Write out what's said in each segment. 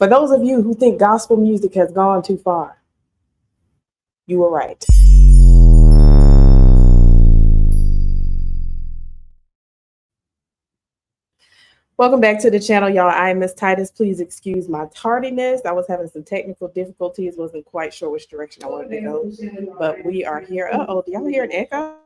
For those of you who think gospel music has gone too far, you were right. Welcome back to the channel, y'all. I am Miss Titus. Please excuse my tardiness. I was having some technical difficulties. Wasn't quite sure which direction I wanted to go, but we are here. Uh-oh, do y'all hear an echo?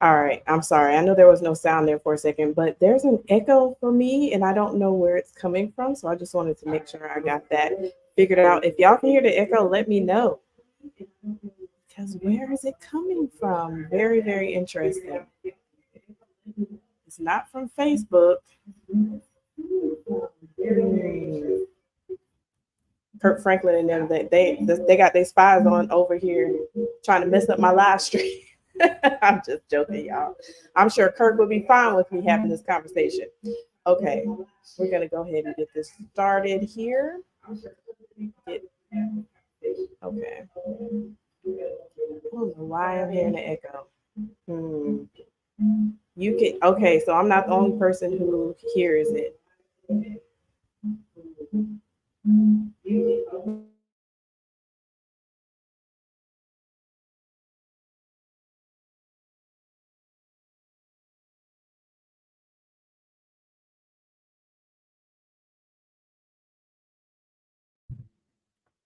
All right, I'm sorry. I know there was no sound there for a second, but there's an echo for me, and I don't know where it's coming from. So I just wanted to make sure I got that figured out. If y'all can hear the echo, let me know. Because where is it coming from? Very, very interesting. It's not from Facebook. Kirk Franklin and them, they got their spies on over here trying to mess up my live stream. I'm just joking, y'all. I'm sure Kirk would be fine with me having this conversation. Okay, we're gonna go ahead and get this started here. Okay. I don't know why I'm hearing the echo. You can okay, so I'm not the only person who hears it.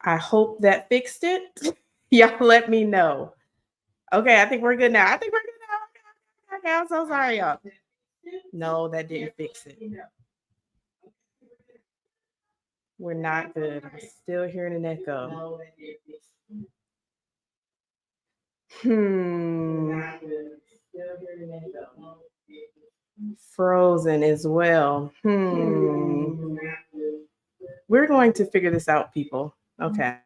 I hope that fixed it. Y'all let me know. Okay, I think we're good now. I think we're good now. Okay, I'm so sorry, y'all. No, that didn't fix it. We're not good. I'm still hearing an echo. Frozen as well. We're going to figure this out, people. Okay.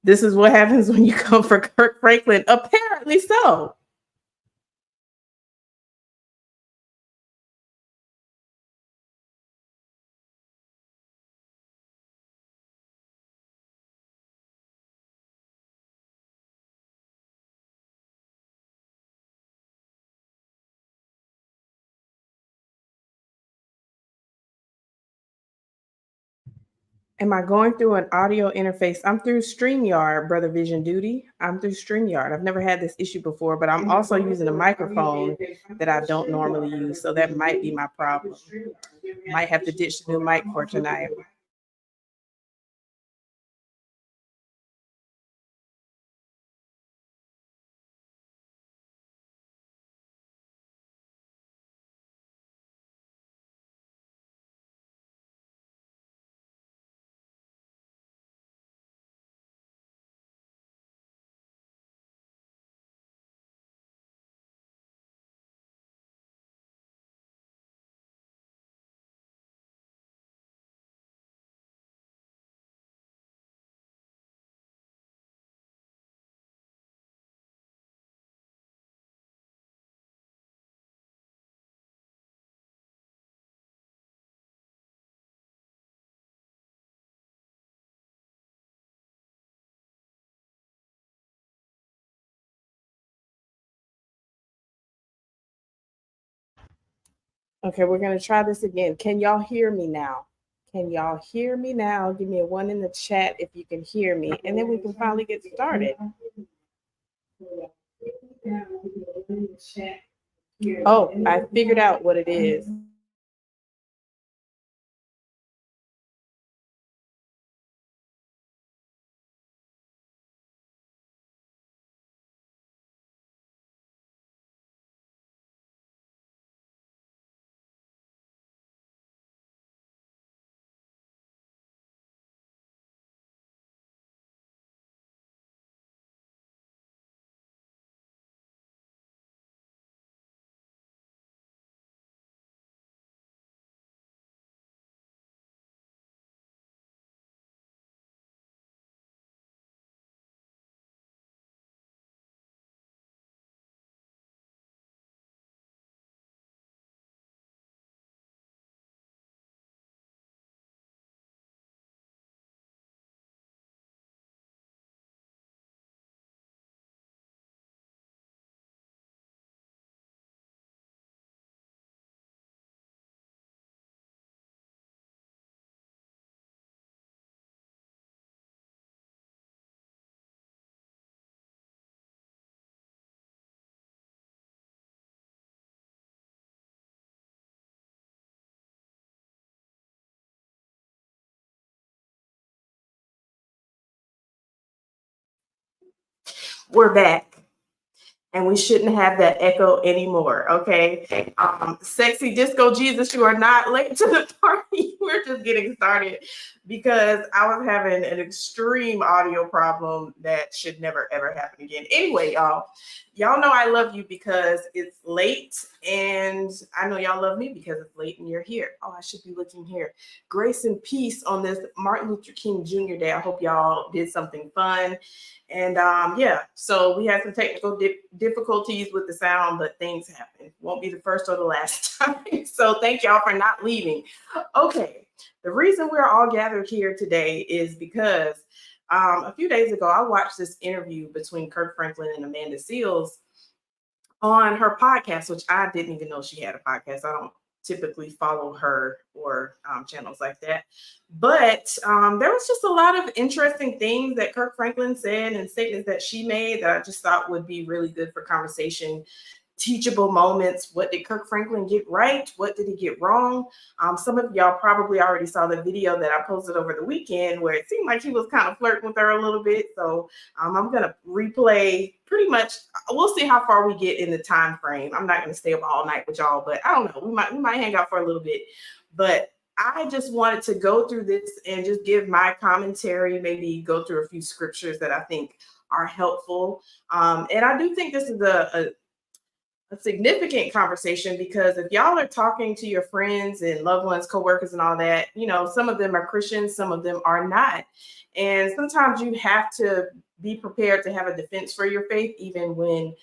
This is what happens when you come for Kirk Franklin. Apparently so. Am I going through an audio interface? I'm through StreamYard, Brother Vision Duty. I'm through StreamYard. I've never had this issue before, but I'm also using a microphone that I don't normally use. So that might be my problem. Might have to ditch the new mic for tonight. Okay, we're going to try this again. Can y'all hear me now? Can y'all hear me now? Give me a one in the chat if you can hear me, and then we can finally get started. Oh, I figured out what it is. We're back. And we shouldn't have that echo anymore, okay? Sexy Disco Jesus, you are not late to the party. We're just getting started because I was having an extreme audio problem that should never, ever happen again. Anyway, y'all know I love you because it's late, and I know y'all love me because it's late and you're here. Oh, I should be looking here. Grace and peace on this Martin Luther King Jr. Day. I hope y'all did something fun. And yeah, so we had some technical difficulties with the sound, but things happen. Won't be the first or the last time. So thank y'all for not leaving. Okay, the reason we're all gathered here today is because a few days ago, I watched this interview between Kirk Franklin and Amanda Seales on her podcast, which I didn't even know she had a podcast. I don't typically follow her or channels like that. But there was just a lot of interesting things that Kirk Franklin said and statements that she made that I just thought would be really good for conversation. Teachable moments. What did Kirk Franklin get right? What did he get wrong? Some of y'all probably already saw the video that I posted over the weekend where it seemed like he was kind of flirting with her a little bit. So I'm going to replay pretty much. We'll see how far we get in the time frame. I'm not going to stay up all night with y'all, but I don't know. We might hang out for a little bit. But I just wanted to go through this and just give my commentary, maybe go through a few scriptures that I think are helpful. And I do think this is a significant conversation because if y'all are talking to your friends and loved ones, coworkers and all that, you know, some of them are Christians, some of them are not. And sometimes you have to be prepared to have a defense for your faith, even when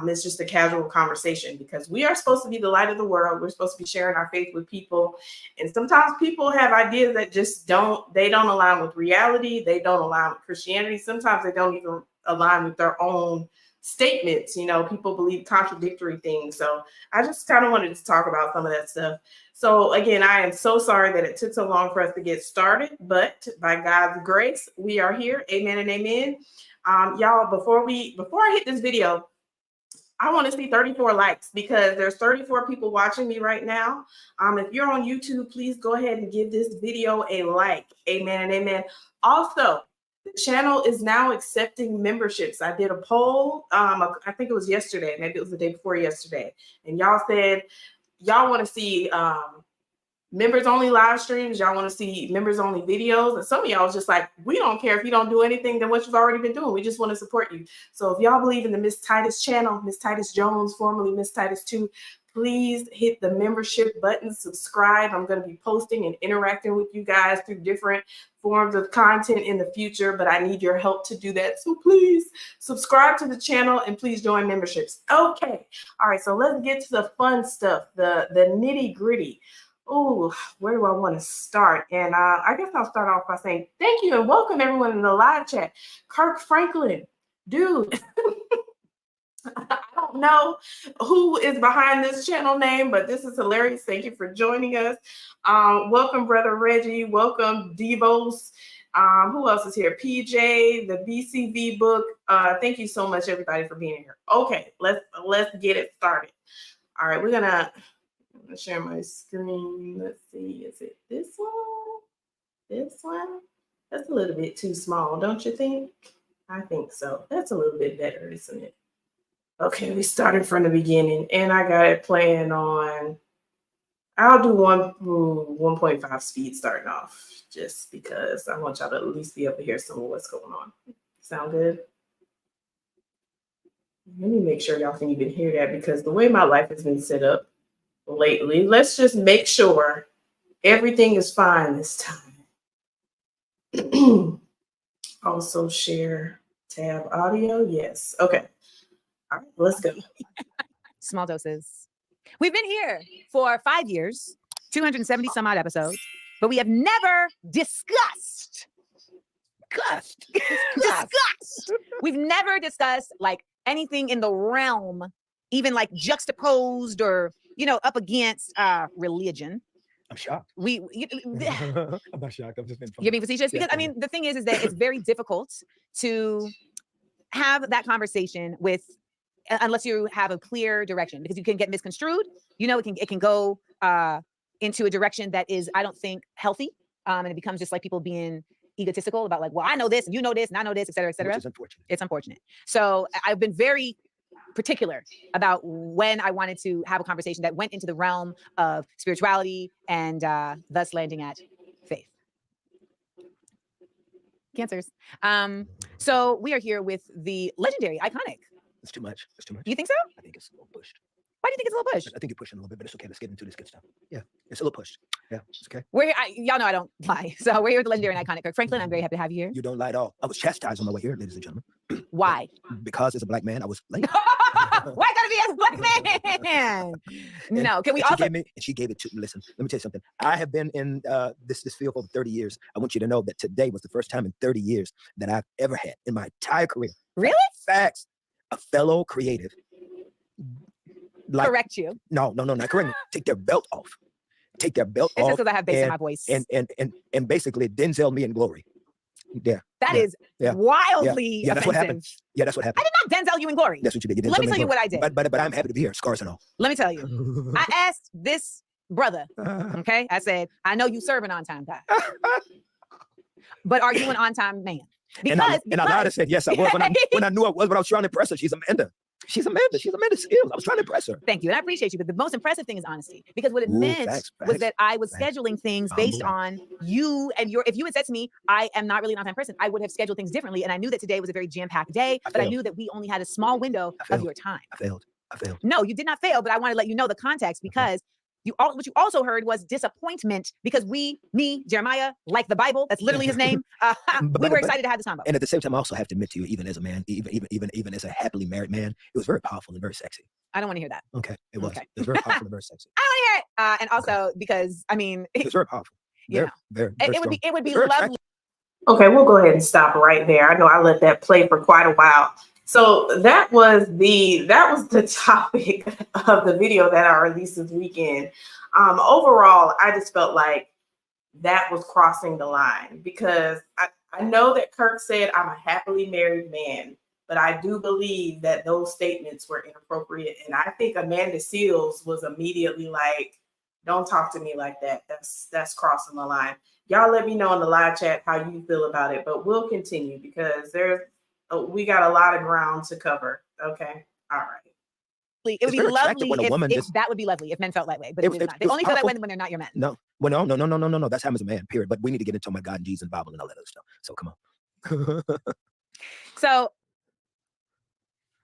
it's just a casual conversation, because we are supposed to be the light of the world. We're supposed to be sharing our faith with people. And sometimes people have ideas that just don't align with reality. They don't align with Christianity. Sometimes they don't even align with their own statements. You know, people believe contradictory things. So I just kind of wanted to talk about some of that stuff. So again, I am so sorry that it took so long for us to get started, but by God's grace, we are here. Amen and amen. Y'all, before I hit this video, I want to see 34 likes because there's 34 people watching me right now. If you're on YouTube, please go ahead and give this video a like. Amen and amen. Also, the channel is now accepting memberships. I did a poll. I think it was yesterday. Maybe it was the day before yesterday. And y'all said y'all want to see members only live streams. Y'all want to see members only videos. And some of y'all was just like, we don't care if you don't do anything than what you've already been doing. We just want to support you. So if y'all believe in the Miss Titus channel, Miss Titus Jones, formerly Miss Titus 2, please hit the membership button, subscribe. I'm going to be posting and interacting with you guys through different forms of content in the future, but I need your help to do that. So please subscribe to the channel and please join memberships. Okay. All right. So let's get to the fun stuff, the nitty gritty. Oh, where do I want to start? And I guess I'll start off by saying thank you and welcome everyone in the live chat. Kirk Franklin, dude. I don't know who is behind this channel name, but this is hilarious. Thank you for joining us. Welcome, Brother Reggie. Welcome, Devos. Who else is here? PJ, the BCV book. Thank you so much, everybody, for being here. Okay, let's get it started. All right, we're gonna share my screen. Let's see. Is it this one? This one? That's a little bit too small, don't you think? I think so. That's a little bit better, isn't it? Okay, we started from the beginning, and I got it playing on. I'll do 1.5 speed starting off, just because I want y'all to at least be able to hear some of what's going on. Sound good? Let me make sure y'all can even hear that, because the way my life has been set up lately, let's just make sure everything is fine this time. Also share tab audio. Yes. Okay. All right, let's go. Small doses. We've been here for 5 years, 270 some odd episodes, but we have never discussed. We've never discussed like anything in the realm, even like juxtaposed or, you know, up against religion. I'm shocked. I'm not shocked. I'm just being funny. You're being facetious? Because, I mean, the thing is that it's very difficult to have that conversation with, unless you have a clear direction, because you can get misconstrued. You know, it can go into a direction that is, I don't think, healthy. And it becomes just like people being egotistical about like, well, I know this and you know this and I know this, et cetera, et cetera. Which is unfortunate. It's unfortunate. So I've been very particular about when I wanted to have a conversation that went into the realm of spirituality and thus landing at faith. Cancers. So we are here with the legendary, iconic. It's too much. It's too much. You think so? I think it's a little pushed. Why do you think it's a little pushed? I think you're pushing a little bit, but it's okay. Let's get into this good stuff. Yeah, it's a little pushed. Yeah, it's okay. We're here, y'all know I don't lie. So we're here with the legendary and iconic Kirk Franklin. I'm very happy to have you here. You don't lie at all. I was chastised on my way here, ladies and gentlemen. Why? Because as a black man, I was late. Why gotta be as a black man? No, can we also? She gave it to me. Listen, let me tell you something. I have been in this field for over 30 years. I want you to know that today was the first time in 30 years that I've ever had in my entire career. Really? Facts. A fellow creative. Correct you. No, not correct me. Take their belt off. Take their belt it's off. It's just because I have bass in my voice. And basically Denzel me in glory. Yeah. That is wildly that's what happened. offensive. Yeah, that's what happened. I did not Denzel you in glory. That's what you did. You Let me tell you what I did. But I'm happy to be here, scars and all. Let me tell you. I asked this brother, okay? I said, I know you serve an on-time God. But are you an on-time man? Because I lied and said, yes, I was. When I knew I was, but I was trying to impress her. She's Amanda. She's Amanda Skills. I was trying to impress her. Thank you. And I appreciate you. But the most impressive thing is honesty. Because what it meant was that I was scheduling things based on you and if you had said to me, I am not really an on-time person, I would have scheduled things differently. And I knew that today was a very jam-packed day, but I knew that we only had a small window of your time. I failed. No, you did not fail, but I want to let you know the context because what you also heard was disappointment because Jeremiah, like the Bible, that's literally his name. We were excited to have this combo. And at the same time, I also have to admit to you, even as a man, even as a happily married man, it was very powerful and very sexy. I don't want to hear that. Okay, it was. Okay. It was very powerful and very sexy. I don't want to hear it. And also because I mean, it was very powerful. Very it would be lovely. Okay, we'll go ahead and stop right there. I know I let that play for quite a while. So that was the topic of the video that I released this weekend. Overall, I just felt like that was crossing the line because I know that Kirk said I'm a happily married man, but I do believe that those statements were inappropriate. And I think Amanda Seals was immediately like, don't talk to me like that. That's crossing the line. Y'all let me know in the live chat how you feel about it, but we'll continue because we got a lot of ground to cover. Okay. All right. It would be lovely if that would be lovely if men felt that way, but it is not. They only feel that way when they're not your men. No. Well, no. That's how I'm as a man, period. But we need to get into my God and Jesus and Bible and all that other stuff. So come on. So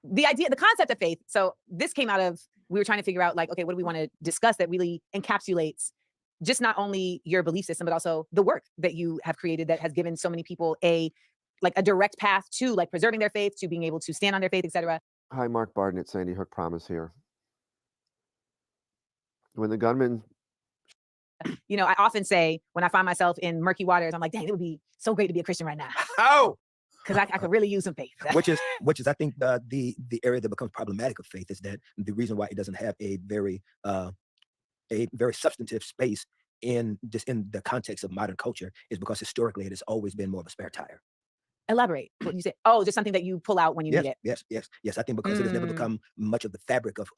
the concept of faith. So this came out of, we were trying to figure out like, okay, what do we want to discuss that really encapsulates just not only your belief system, but also the work that you have created that has given so many people a direct path to like preserving their faith, to being able to stand on their faith, etc. Hi, Mark Barden at Sandy Hook Promise here. When the gunman... I often say when I find myself in murky waters, I'm like, dang, it would be so great to be a Christian right now. Oh! Because I could really use some faith. which is I think the area that becomes problematic of faith is that the reason why it doesn't have a very substantive space in the context of modern culture is because historically it has always been more of a spare tire. Elaborate what you say. Oh, just something that you pull out when you need it. Yes. I think because it has never become much of the fabric of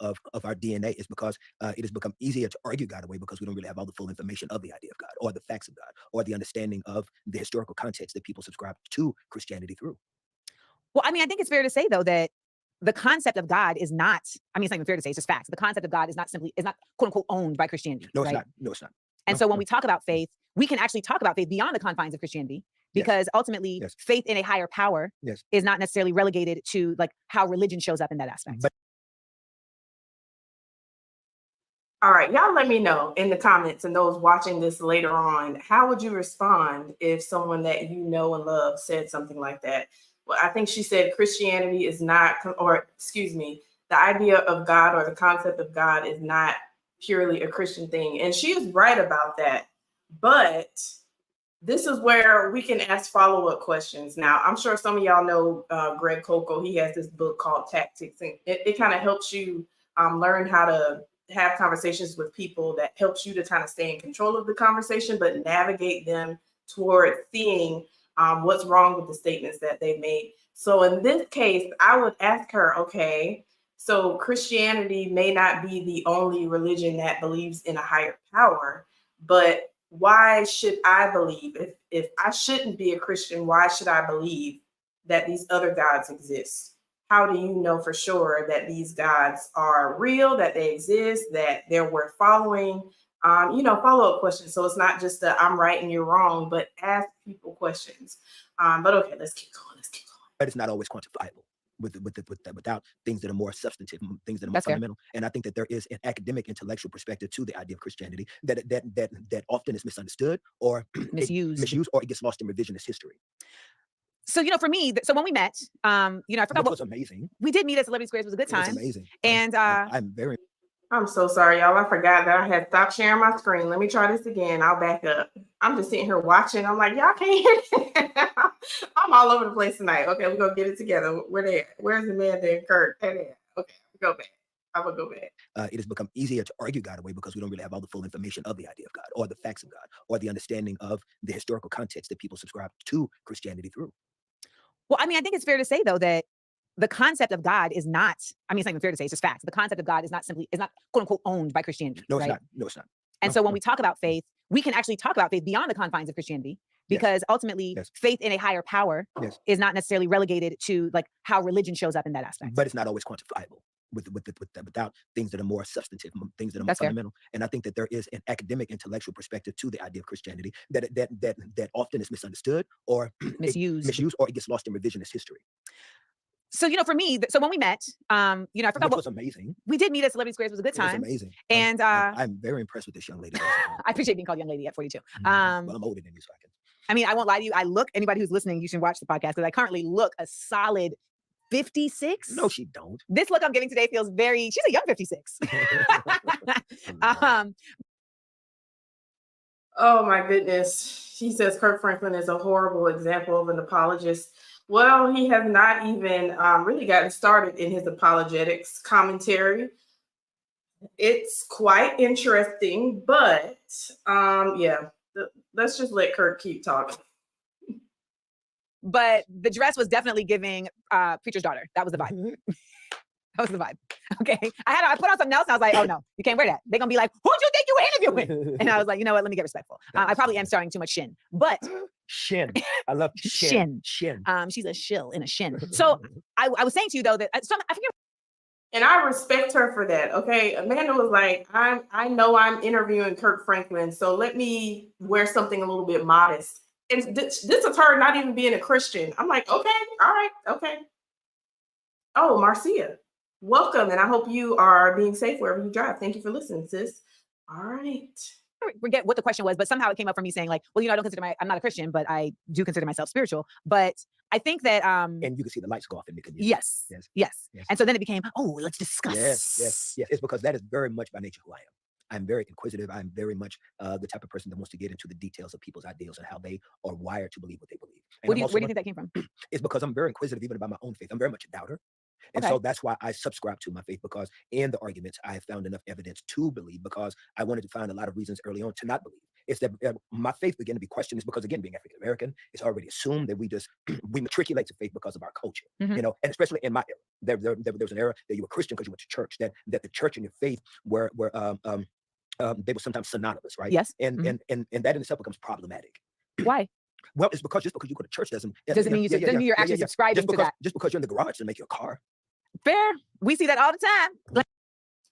our DNA is because it has become easier to argue God away because we don't really have all the full information of the idea of God or the facts of God or the understanding of the historical context that people subscribe to Christianity through. Well, I mean, I think it's fair to say though that the concept of God is not, I mean, it's not even fair to say, it's just facts. The concept of God is not quote unquote owned by Christianity. No, right? It's not. And so when we talk about faith, we can actually talk about faith beyond the confines of Christianity. Because ultimately, faith in a higher power is not necessarily relegated to like how religion shows up in that aspect. All right, y'all let me know in the comments and those watching this later on, how would you respond if someone that you know and love said something like that? Well, I think she said Christianity is not, the idea of God or the concept of God is not purely a Christian thing. And she is right about that. But this is where we can ask follow-up questions. Now, I'm sure some of y'all know Greg Coco. He has this book called Tactics, and it kind of helps you learn how to have conversations with people that helps you to kind of stay in control of the conversation, but navigate them toward seeing what's wrong with the statements that they made. So in this case, I would ask her, okay, so Christianity may not be the only religion that believes in a higher power, but why should I believe? If I shouldn't be a Christian, why should I believe that these other gods exist? How do you know for sure that these gods are real, that they exist, that they're worth following? Follow-up questions. So it's not just the I'm right and you're wrong, but ask people questions. But okay, let's keep going. Let's keep going. But it's not always quantifiable without things that are more substantive, things that are more That's fair. fundamental. And I think that there is an academic, intellectual perspective to the idea of Christianity that often is misunderstood or Misused. or it gets lost in revisionist history. So, for me, so when we met, I forgot Which what was amazing. we did meet at Celebrity Squares. It was a good It was time. amazing. And I'm very I'm so sorry, y'all. I forgot that I had stopped sharing my screen. Let me try this again. I'll back up. I'm just sitting here watching. I'm like, y'all can't hear it. I'm all over the place tonight. Okay, we're going to get it together. Where they at? Where's the man there, Kirk? Hey, okay, go back. I'm going to go back. it has become easier to argue God away because we don't really have all the full information of the idea of God or the facts of God or the understanding of the historical context that people subscribe to Christianity through. well, I think it's fair to say though that the concept of God is not, it's not even fair to say, it's just facts. The concept of God is not quote unquote owned by Christianity. No, it's right? not. No, it's not. And so when we talk about faith, we can actually talk about faith beyond the confines of Christianity, because ultimately faith in a higher power is not necessarily relegated to like how religion shows up in that aspect. But it's not always quantifiable without things that are more substantive, things that are more fundamental. And I think that there is an academic, intellectual perspective to the idea of Christianity that often is misunderstood or misused or it gets lost in revisionist history. So, for me, so when we met, I forgot Which what was amazing. We did meet at Celebrity Squares. It was a good time. It was amazing. And I'm very impressed with this young lady. I appreciate being called young lady at 42. Well, I'm older than you, so I can. I won't lie to you. I look, anybody who's listening, you should watch the podcast because I currently look a solid 56. No, she don't. This look I'm giving today feels she's a young 56. Oh my goodness. She says Kirk Franklin is a horrible example of an apologist. Well, he has not even really gotten started in his apologetics commentary. It's quite interesting, but let's just let Kirk keep talking. But the dress was definitely giving preacher's daughter. That was the vibe. That was the vibe. Okay. I put on something else and I was like, oh no, you can't wear that. They're gonna be like, who'd you think you were interviewing? And I was like, you know what? Let me get respectful. I probably am starting too much shin, but Shin. I love shin. Shin. She's a shill in a shin. So I was saying to you though that I forget. And I respect her for that. Okay. Amanda was like, I know I'm interviewing Kirk Franklin, so let me wear something a little bit modest. And this is her not even being a Christian. I'm like, okay, all right, okay. Oh, Marcia, welcome. And I hope you are being safe wherever you drive. Thank you for listening, sis. All right. I forget what the question was, but somehow it came up for me saying like, well, I don't consider I'm not a Christian, but I do consider myself spiritual. But I think that and you can see the lights go off in the community. Yes. And so then it became, oh, let's discuss. Yes. It's because that is very much by nature who I am. I'm very inquisitive. I'm very much the type of person that wants to get into the details of people's ideals and how they are wired to believe what they believe. And where do you think that came from? It's because I'm very inquisitive even about my own faith. I'm very much a doubter. And so that's why I subscribe to my faith, because in the arguments, I have found enough evidence to believe, because I wanted to find a lot of reasons early on to not believe. It's that my faith began to be questioned. It's because, again, being African-American, it's already assumed that we matriculate to faith because of our culture, and especially in my era. There was an era that you were Christian because you went to church, that the church and your faith were they were sometimes synonymous, right? Yes. And that in itself becomes problematic. Why? Well, it's because just because you go to church doesn't mean you're actually subscribing to that. Just because you're in the garage doesn't make you a car. Fair. We see that all the time.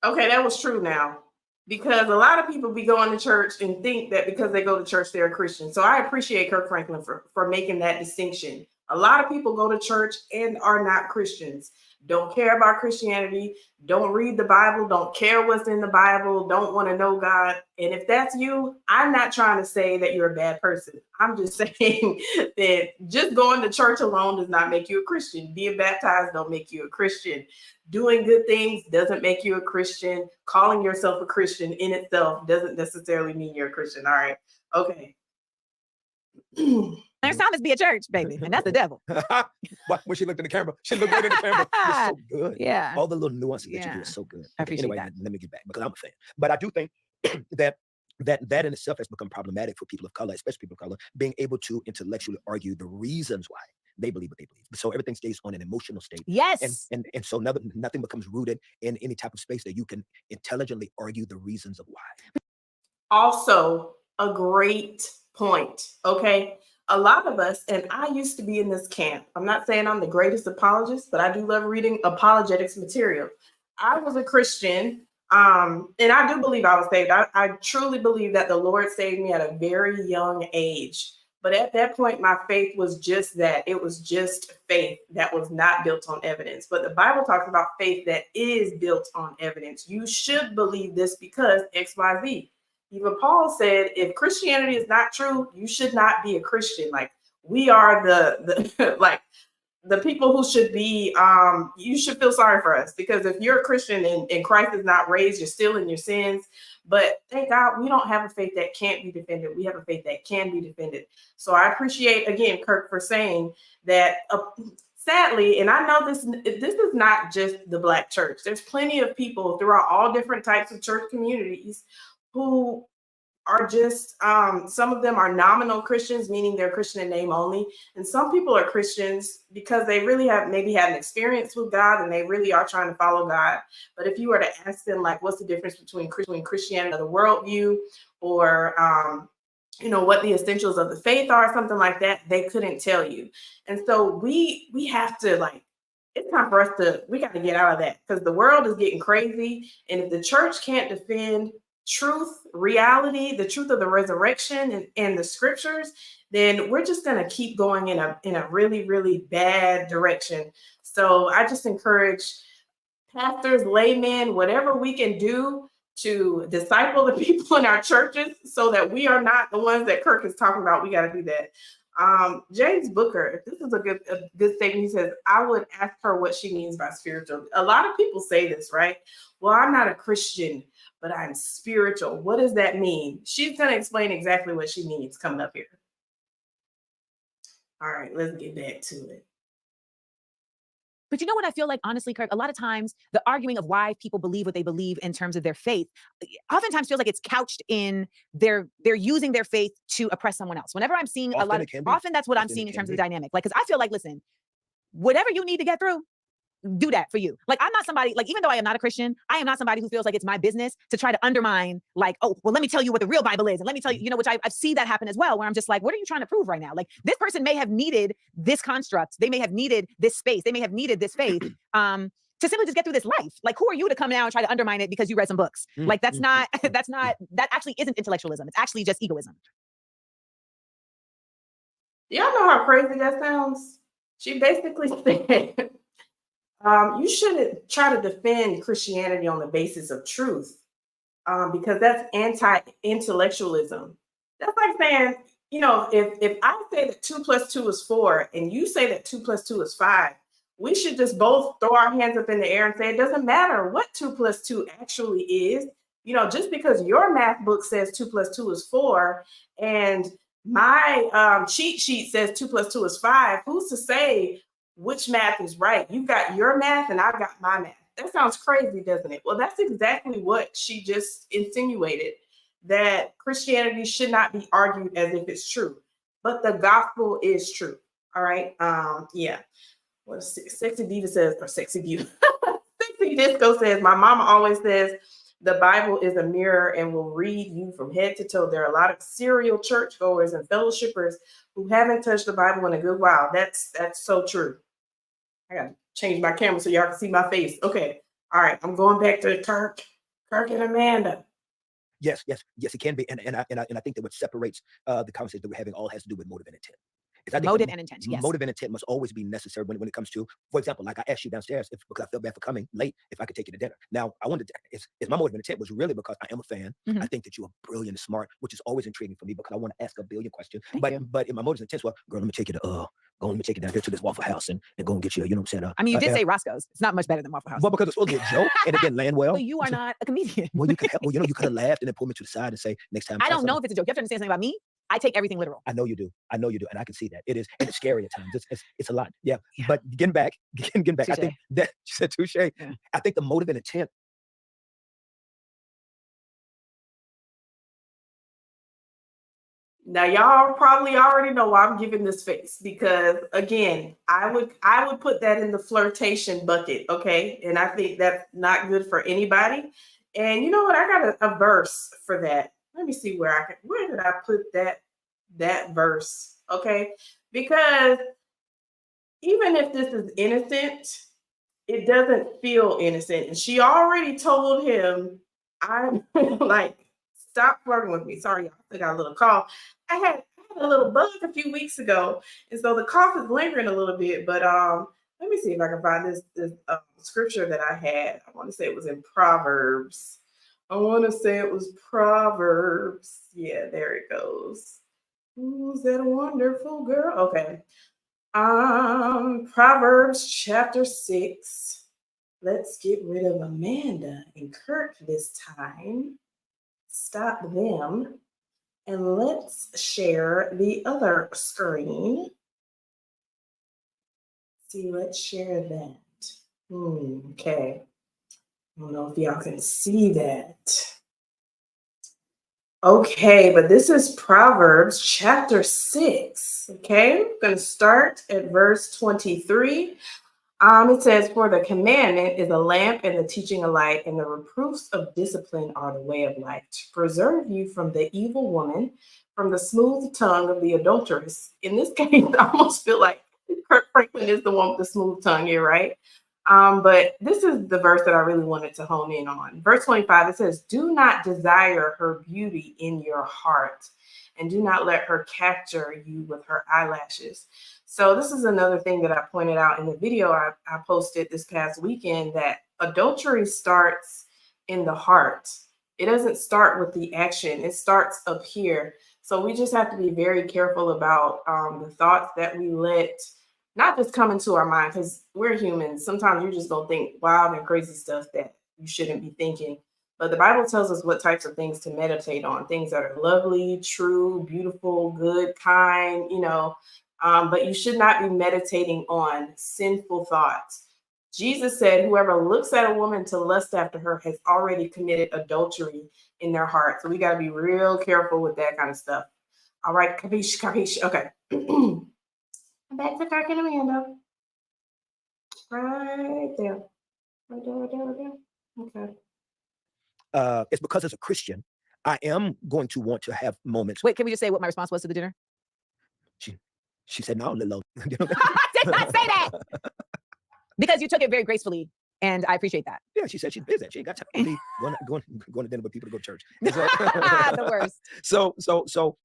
Okay, that was true now. Because a lot of people be going to church and think that because they go to church, they're a Christian. So I appreciate Kirk Franklin for making that distinction. A lot of people go to church and are not Christians. Don't care about Christianity, don't read the Bible, don't care what's in the Bible, don't want to know God. And if that's you, I'm not trying to say that you're a bad person. I'm just saying that just going to church alone does not make you a Christian. Being baptized don't make you a Christian. Doing good things doesn't make you a Christian. Calling yourself a Christian in itself doesn't necessarily mean you're a Christian. All right. Okay. There's Thomas be a church, baby, and that's the devil. When she looked in the camera, she looked right in the camera. It's so good. Yeah. All the little nuances that you do is so good. I appreciate anyway, that. let me get back because I'm a fan. But I do think that in itself has become problematic for people of color, especially people of color, being able to intellectually argue the reasons why they believe what they believe. So everything stays on an emotional state. Yes. And so nothing becomes rooted in any type of space that you can intelligently argue the reasons of why. Also, a great point. Okay. A lot of us, and I used to be in this camp. I'm not saying I'm the greatest apologist, but I do love reading apologetics material. I was a Christian, and I do believe I was saved. I truly believe that the Lord saved me at a very young age. But at that point, my faith was just that. It was just faith that was not built on evidence. But the Bible talks about faith that is built on evidence. You should believe this because X, Y, Z. Even Paul said, if Christianity is not true, you should not be a Christian. Like we are the like the people who should be, you should feel sorry for us because if you're a Christian and Christ is not raised, you're still in your sins. But thank God we don't have a faith that can't be defended. We have a faith that can be defended. So I appreciate, again, Kirk, for saying that sadly, and I know this is not just the Black church. There's plenty of people throughout all different types of church communities who are just some of them are nominal Christians, meaning they're Christian in name only. And some people are Christians because they really have maybe had an experience with God and they really are trying to follow God. But if you were to ask them, like, what's the difference between Christianity, the worldview, or what the essentials of the faith are, something like that, they couldn't tell you. And so we have to, like, it's time for us we got to get out of that because the world is getting crazy. And if the church can't defend truth, reality, the truth of the resurrection and the scriptures, then we're just going to keep going in a really, really bad direction. So I just encourage pastors, laymen, whatever we can do to disciple the people in our churches so that we are not the ones that Kirk is talking about. We got to do that. James Booker, this is a good statement. He says, I would ask her what she means by spiritual. A lot of people say this, right? Well, I'm not a Christian, but I'm spiritual. What does that mean? She's going to explain exactly what she means coming up here. All right, let's get back to it. But you know what I feel like, honestly, Kirk, a lot of times the arguing of why people believe what they believe in terms of their faith oftentimes feels like it's couched in they're using their faith to oppress someone else. Whenever I'm seeing often that's what I'm seeing in terms of the dynamic. Like, because I feel like, listen, whatever you need to get through, do that for you. Like, I'm not somebody, like, even though I am not a Christian, I am not somebody who feels like it's my business to try to undermine, like, oh, well, let me tell you what the real Bible is. And let me tell you, which I see that happen as well, where I'm just like, what are you trying to prove right now? Like, this person may have needed this construct. They may have needed this space. They may have needed this faith to simply just get through this life. Like, who are you to come now and try to undermine it because you read some books? Like, that actually isn't intellectualism. It's actually just egoism. Y'all know how crazy that sounds? She basically said, you shouldn't try to defend Christianity on the basis of truth because that's anti-intellectualism. That's like saying, if I say that 2 + 2 is 4 and you say that 2 + 2 is 5, we should just both throw our hands up in the air and say it doesn't matter what 2 + 2 actually is. Just because your math book says 2 + 2 is 4 and my cheat sheet says 2 + 2 is 5, who's to say which math is right? You've got your math and I've got my math. That sounds crazy, doesn't it? Well, that's exactly what she just insinuated, that Christianity should not be argued as if it's true, but the gospel is true. All right. Yeah. What Sexy Diva says, or Sexy Diva, Sexy Disco says, my mama always says the Bible is a mirror and will read you from head to toe. There are a lot of serial churchgoers and fellowshippers who haven't touched the Bible in a good while. That's so true. I gotta change my camera so y'all can see my face. Okay. All right. I'm going back to Kirk and Amanda. Yes, it can be. And I think that what separates the conversation that we're having all has to do with motive and intent. Motive and intent, yes. Motive and intent must always be necessary when it comes to, for example, like I asked you downstairs because I felt bad for coming late, if I could take you to dinner. Now, I wanted to, is my motive and intent was really because I am a fan. Mm-hmm. I think that you are brilliant and smart, which is always intriguing for me because I want to ask a billion questions. But in my motives and intents, well, girl, let me take you down here to this Waffle House and go and get you, you know what I'm saying? I mean, you did say Roscoe's. It's not much better than Waffle House. Well, because it's supposed to be a joke and it didn't land well. Well, you are not a comedian. Well, you could have laughed and then pulled me to the side and say, next time. I don't know if it's a joke. You have to understand something about me. I take everything literal. I know you do. And I can see that. It is, and it's scary at times. It's a lot. Yeah. But getting back. Touché. I think that you said touche. Yeah. I think the motive and intent. Now, y'all probably already know why I'm giving this face, because again, I would put that in the flirtation bucket. Okay. And I think that's not good for anybody. And you know what? I got a verse for that. let me see where did I put that verse? Okay, because even if this is innocent, it doesn't feel innocent. And she already told him, I'm like, stop flirting with me. Sorry, y'all. I got a little cough. I had a little bug a few weeks ago, and so the cough is lingering a little bit. But let me see if I can find this scripture that I had. I want to say it was in Proverbs. Yeah, there it goes. Who's that wonderful girl? Okay. Proverbs chapter 6. Let's get rid of Amanda and Kirk this time. Stop them. And let's share the other screen. See, let's share that. Okay. I don't know if y'all can see that. Okay, but this is Proverbs chapter 6. Okay, I'm going to start at verse 23. It says, for the commandment is a lamp and the teaching a light, and the reproofs of discipline are the way of life, to preserve you from the evil woman, from the smooth tongue of the adulteress. In this case, I almost feel like Kirk Franklin is the one with the smooth tongue here, right? But this is the verse that I really wanted to hone in on. Verse 25, it says, do not desire her beauty in your heart, and do not let her capture you with her eyelashes. So this is another thing that I pointed out in the video I posted this past weekend, that adultery starts in the heart. It doesn't start with the action. It starts up here. So we just have to be very careful about the thoughts that we let not just come into our mind, because we're humans. Sometimes you just don't think wild and crazy stuff that you shouldn't be thinking. But the Bible tells us what types of things to meditate on, things that are lovely, true, beautiful, good, kind, but you should not be meditating on sinful thoughts. Jesus said, whoever looks at a woman to lust after her has already committed adultery in their heart. So we got to be real careful with that kind of stuff. All right, capiche, capiche. Okay. Back to Kirk and Amanda. Right there. Right there. Okay. It's because as a Christian, I am going to want to have moments. Wait, can we just say what my response was to the dinner? She said, no, little. I did not say that. Because you took it very gracefully, and I appreciate that. Yeah, she said she's busy. She ain't got time to be going to dinner with people to go to church. The worst. So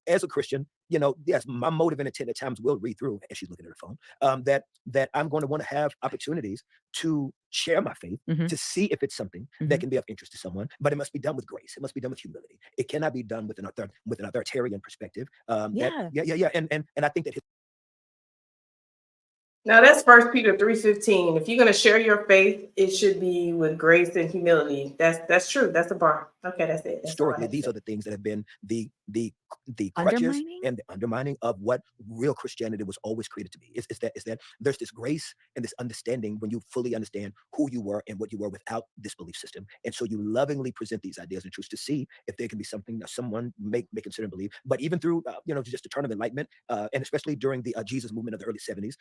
as a Christian, yes, my motive and intent at times will read through, and she's looking at her phone, that I'm going to want to have opportunities to share my faith, to see if it's something that can be of interest to someone, but it must be done with grace. It must be done with humility. It cannot be done with an authoritarian perspective. And I think that now that's 1 Peter 3:15. If you're going to share your faith, it should be with grace and humility. That's true. That's the bar. Okay, that's it. That's historically, these are the things that have been the crutches and the undermining of what real Christianity was always created to be. Is that there's this grace and this understanding when you fully understand who you were and what you were without this belief system. And so you lovingly present these ideas and truths to see if there can be something that someone may consider and believe. But even through, just a turn of enlightenment, and especially during the Jesus movement of the early 70s,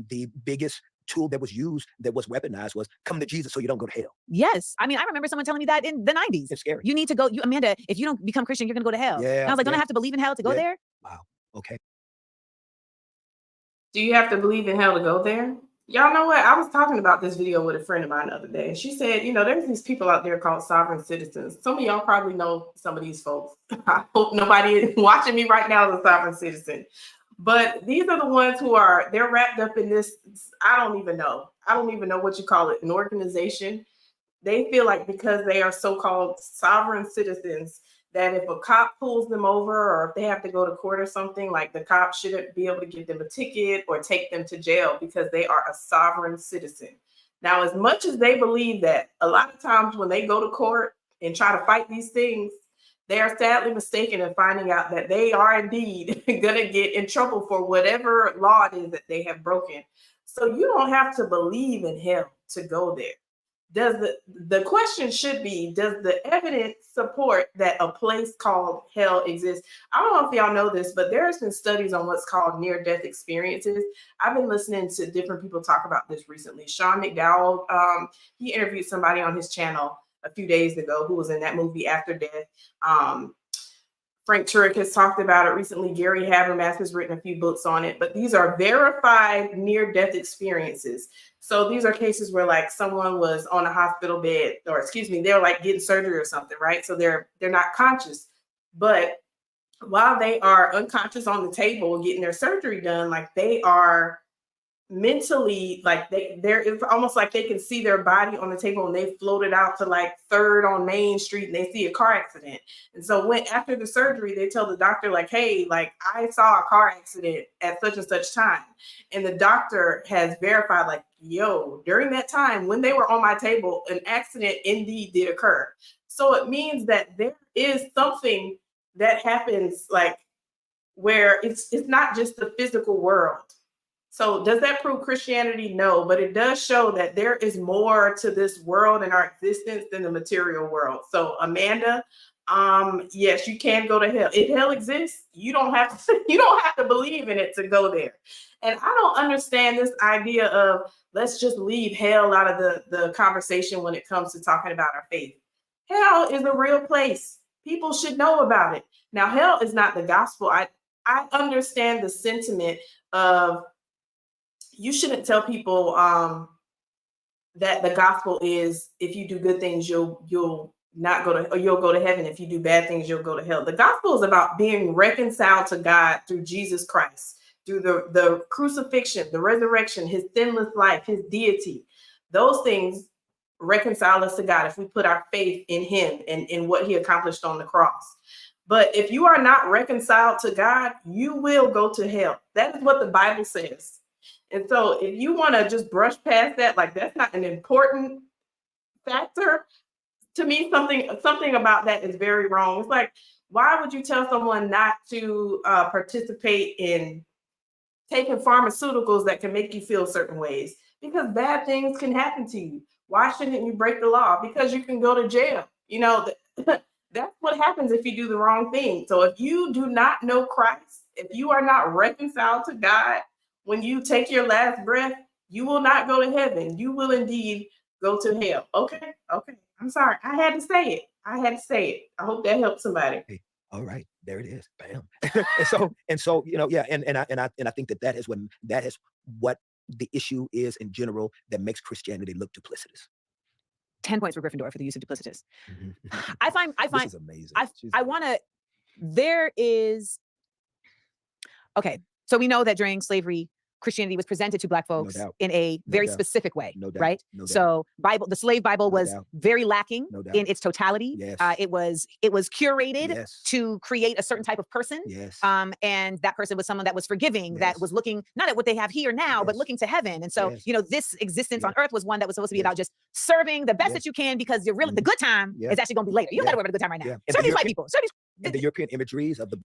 the biggest tool that was used, that was weaponized, was come to Jesus so you don't go to hell. Yes. I mean, I remember someone telling me that in the 90s. It's scary. You need to go, Amanda, if you don't become Christian, you're going to go to hell. Yeah, and I was like, don't I have to believe in hell to go there? Wow. Okay. Do you have to believe in hell to go there? Y'all know what? I was talking about this video with a friend of mine the other day. And she said, there's these people out there called sovereign citizens. Some of y'all probably know some of these folks. I hope nobody watching me right now is a sovereign citizen. But these are the ones they're wrapped up in this. I don't even know what you call it, an organization. They feel like because they are so-called sovereign citizens, that if a cop pulls them over or if they have to go to court or something, like the cop shouldn't be able to give them a ticket or take them to jail because they are a sovereign citizen. Now, as much as they believe that, a lot of times when they go to court and try to fight these things, they are sadly mistaken in finding out that they are indeed going to get in trouble for whatever law it is that they have broken. So you don't have to believe in hell to go there. The question should be, does the evidence support that a place called hell exists? I don't know if y'all know this, but there's been studies on what's called near-death experiences. I've been listening to different people talk about this recently. Sean McDowell, he interviewed somebody on his channel a few days ago who was in that movie After Death. Frank Turek has talked about it recently. Gary Habermas has written a few books on it, but these are verified near-death experiences. So these are cases where like someone was on a hospital bed, or excuse me, they're like getting surgery or something, right? So they're not conscious, but while they are unconscious on the table getting their surgery done, like they are mentally, like they're it's almost like they can see their body on the table, and they floated out to like Third on Main Street and they see a car accident. And so when after the surgery they tell the doctor like, hey, like I saw a car accident at such and such time, and the doctor has verified like, yo, during that time when they were on my table an accident indeed did occur. So it means that there is something that happens, like where it's not just the physical world. So does that prove Christianity? No, but it does show that there is more to this world and our existence than the material world. So Amanda, yes, you can go to hell. If hell exists, you don't have to you don't have to believe in it to go there. And I don't understand this idea of let's just leave hell out of the conversation when it comes to talking about our faith. Hell is a real place. People should know about it. Now, hell is not the gospel. I understand the sentiment of you shouldn't tell people that the gospel is if you do good things you'll not go to, or you'll go to heaven. If you do bad things you'll go to hell. The gospel is about being reconciled to God through Jesus Christ, through the crucifixion, the resurrection, his sinless life, his deity. Those things reconcile us to God if we put our faith in him and in what he accomplished on the cross. But if you are not reconciled to God, you will go to hell. That is what the Bible says. And so if you want to just brush past that, like that's not an important factor, to me, something about that is very wrong. It's like, why would you tell someone not to participate in taking pharmaceuticals that can make you feel certain ways? Because bad things can happen to you. Why shouldn't you break the law? Because you can go to jail. You know, that's what happens if you do the wrong thing. So if you do not know Christ, if you are not reconciled to God, when you take your last breath, you will not go to heaven. You will indeed go to hell. Okay. Okay. I'm sorry. I had to say it. I had to say it. I hope that helps somebody. Hey, all right, there it is. Bam. and so, yeah, and I think that is what the issue is in general that makes Christianity look duplicitous. 10 points for Gryffindor for the use of duplicitous. Mhm. I find This is amazing. I want to, there is, okay, so we know that during slavery, Christianity was presented to Black folks doubt. in a No very doubt. specific way, No doubt. right? No doubt. So the slave Bible No was doubt. very lacking No doubt. in its totality. Yes. It was curated Yes. to create a certain type of person. Yes. And that person was someone that was forgiving, that Yes. was looking not at what they have here now, but Yes. looking to heaven. And so, Yes. this existence on Yes. earth was one that was supposed to be Yes. about just serving the best Yes. that you can, because you're really Mhm. the good time Yeah. is actually going to be later. You don't Yeah. got to worry about the good time right now. Yeah. And Serve the these white European- people. Serve these. And the European imageries of the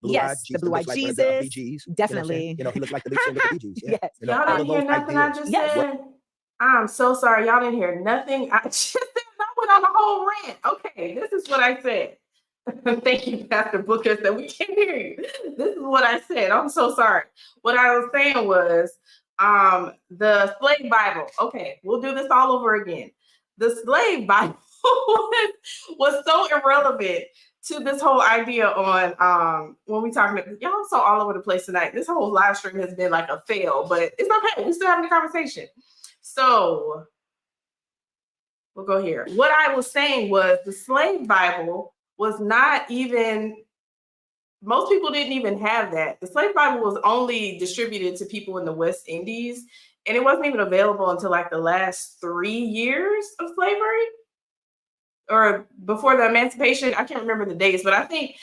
blue-eyed Yes, the Jesus, blue-eyed looks like one of the Bee Jesus, Gees. You know what I'm saying? definitely. You know, he looks like the lead singer of the Bee Gees. Yeah. Yes. You know, Y'all all didn't of hear those nothing I ideals. just Yes. said? I'm so sorry. Y'all didn't hear nothing. I just said I went on a whole rant. Okay, this is what I said. Thank you, Pastor Booker, that we can hear you. This is what I said. I'm so sorry. What I was saying was the slave Bible. Okay, we'll do this all over again. The slave Bible was so irrelevant to this whole idea on when we talking about y'all so all over the place tonight. This whole live stream has been like a fail, but it's okay. We're still having a conversation. So we'll go here. What I was saying was the slave Bible was not even, most people didn't even have that. The slave Bible was only distributed to people in the West Indies, and it wasn't even available until like the last 3 years of slavery or before the emancipation. I can't remember the dates, but I think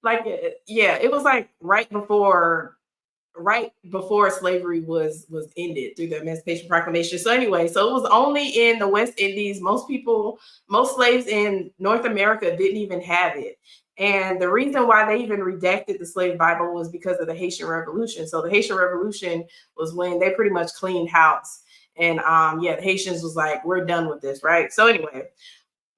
like, yeah, it was like right before slavery was ended through the Emancipation Proclamation. So anyway, so it was only in the West Indies. Most slaves in North America didn't even have it. And the reason why they even redacted the slave Bible was because of the Haitian Revolution. So the Haitian Revolution was when they pretty much cleaned house. And yeah, the Haitians was like, we're done with this, right? So anyway,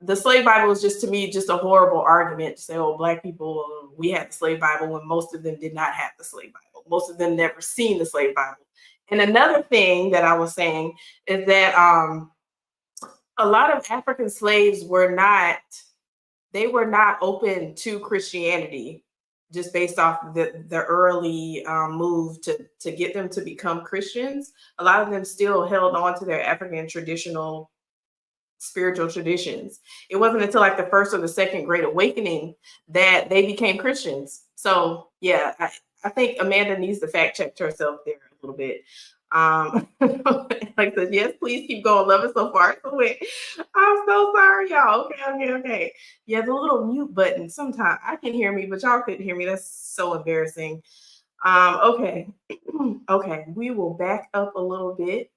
the slave Bible is just, to me, just a horrible argument to say, oh, Black people, we had the slave Bible, when most of them did not have the slave Bible. Most of them never seen the slave Bible. And another thing that I was saying is that a lot of African slaves were not open to Christianity, just based off the early move to get them to become Christians. A lot of them still held on to their African traditional spiritual traditions. It wasn't until like the first or the second Great Awakening that they became Christians. So yeah, I think Amanda needs to fact check herself there a little bit. Like I said, yes, please keep going. Love it so far. So I'm so sorry, y'all. Okay. Yeah, the little mute button. Sometimes I can hear me, but y'all couldn't hear me. That's so embarrassing. Okay. Okay, we will back up a little bit.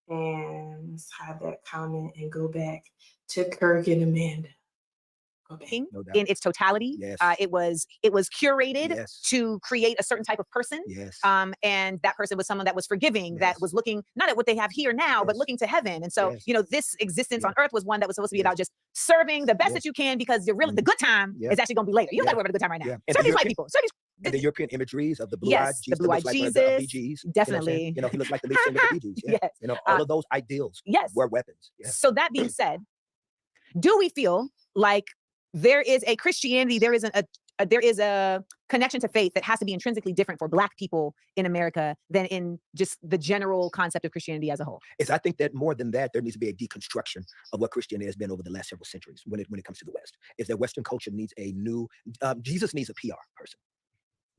And let's hide that comment and go back to Kirk and Amanda. Okay. No doubt. In its totality. Yes. It was curated Yes. to create a certain type of person. Yes. And that person was someone that was forgiving, that Yes. was looking not at what they have here now, but Yes. looking to heaven. And so, Yes. you know, this existence Yeah. on earth was one that was supposed to be Yes. about just serving the best Yes. that you can, because you're really, the Mhm. good time Yeah. is actually going to be later. You don't Yeah. got to worry about the good time right now. Yeah. And Serve the these white European, people. Serve these. and the European imageries of the blue-eyed Yes, Jesus, the blue-eyed looks like one of the Bee Jesus, Gees. definitely. You know, he looks like the lead singer of the Bee Gees. Yeah. Yes. You know, all of those ideals Yes. were weapons. Yeah. So that being said, do we feel like there is a Christianity, there is a connection to faith that has to be intrinsically different for Black people in America than in just the general concept of Christianity as a whole? I think that more than that, there needs to be a deconstruction of what Christianity has been over the last several centuries when it comes to the West. Is that Western culture needs a new, Jesus needs a PR person.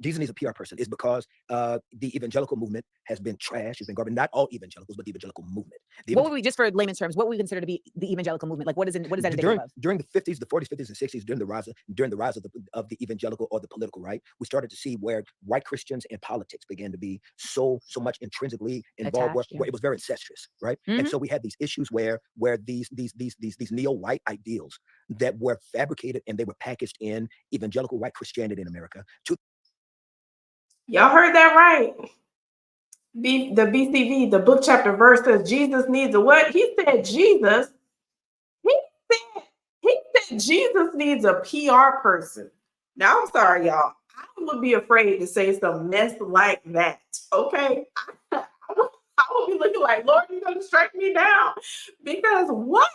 Jesus needs a PR person. Is because the evangelical movement has been trashed. It's been garbage. Not all evangelicals, but the evangelical movement. What would we, just for layman's terms, what would we consider to be the evangelical movement? Like, what is that indicative of? During the 50s, the 40s, 50s, and 60s, during the rise of the evangelical or the political right, we started to see where white Christians and politics began to be so much intrinsically involved, Attached, where it was very incestuous, right? Mhm. And so we had these issues where these neo-white ideals that were fabricated and they were packaged in evangelical white Christianity in America to. Y'all heard that right. The BCV, the book chapter verse says Jesus needs a what? He said Jesus. He said Jesus needs a PR person. Now I'm sorry, y'all. I would be afraid to say some mess like that. Okay. I would be looking like, Lord, you're gonna strike me down. Because what?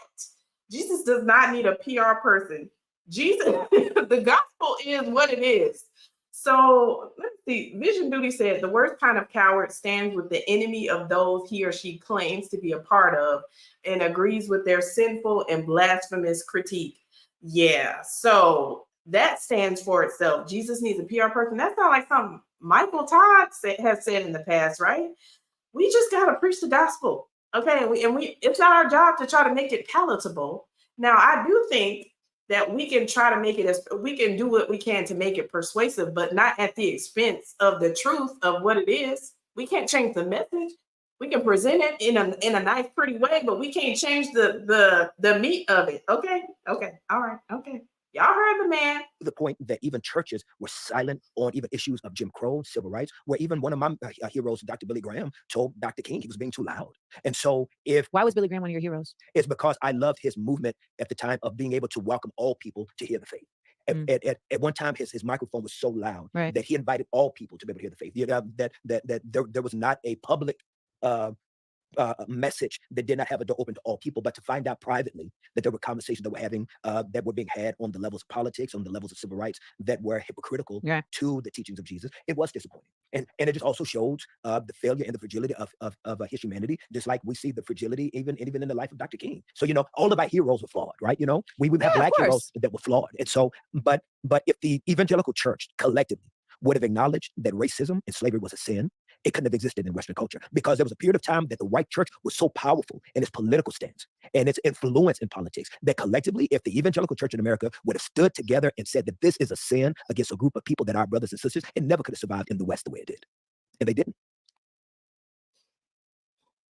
Jesus does not need a PR person. Jesus, the gospel is what it is. So let's see. Vision Duty said the worst kind of coward stands with the enemy of those he or she claims to be a part of and agrees with their sinful and blasphemous critique. Yeah, so that stands for itself. Jesus needs a PR person. That's not like something Michael Todd has said in the past, right? We just got to preach the gospel. Okay, it's not our job to try to make it palatable. Now, I do think that we can try to make it we can do what we can to make it persuasive, but not at the expense of the truth of what it is. We can't change the message. We can present it in a nice, pretty way, but we can't change the meat of it. Okay, all right, okay. Y'all heard the man. To the point that even churches were silent on even issues of Jim Crow, civil rights, where even one of my heroes, Dr. Billy Graham, told Dr. King he was being too loud. And so Why was Billy Graham one of your heroes? it's because I loved his movement at the time of being able to welcome all people to hear the faith. At one time, his microphone was so loud that he invited all people to be able to hear the faith. You know, that there was not a public message that did not have a door open to all people, but to find out privately that there were conversations that were having that were being had on the levels of politics, on the levels of civil rights, that were hypocritical to the teachings of Jesus. It was disappointing, and it just also shows the failure and the fragility of his humanity, just like we see the fragility even in the life of Dr. King. So all of our heroes were flawed, right? We have Black heroes that were flawed, and so but if the evangelical church collectively would have acknowledged that racism and slavery was a sin, it couldn't have existed in Western culture, because there was a period of time that the white church was so powerful in its political stance and its influence in politics that collectively, if the evangelical church in America would have stood together and said that this is a sin against a group of people that are brothers and sisters, it never could have survived in the West the way it did. And they didn't.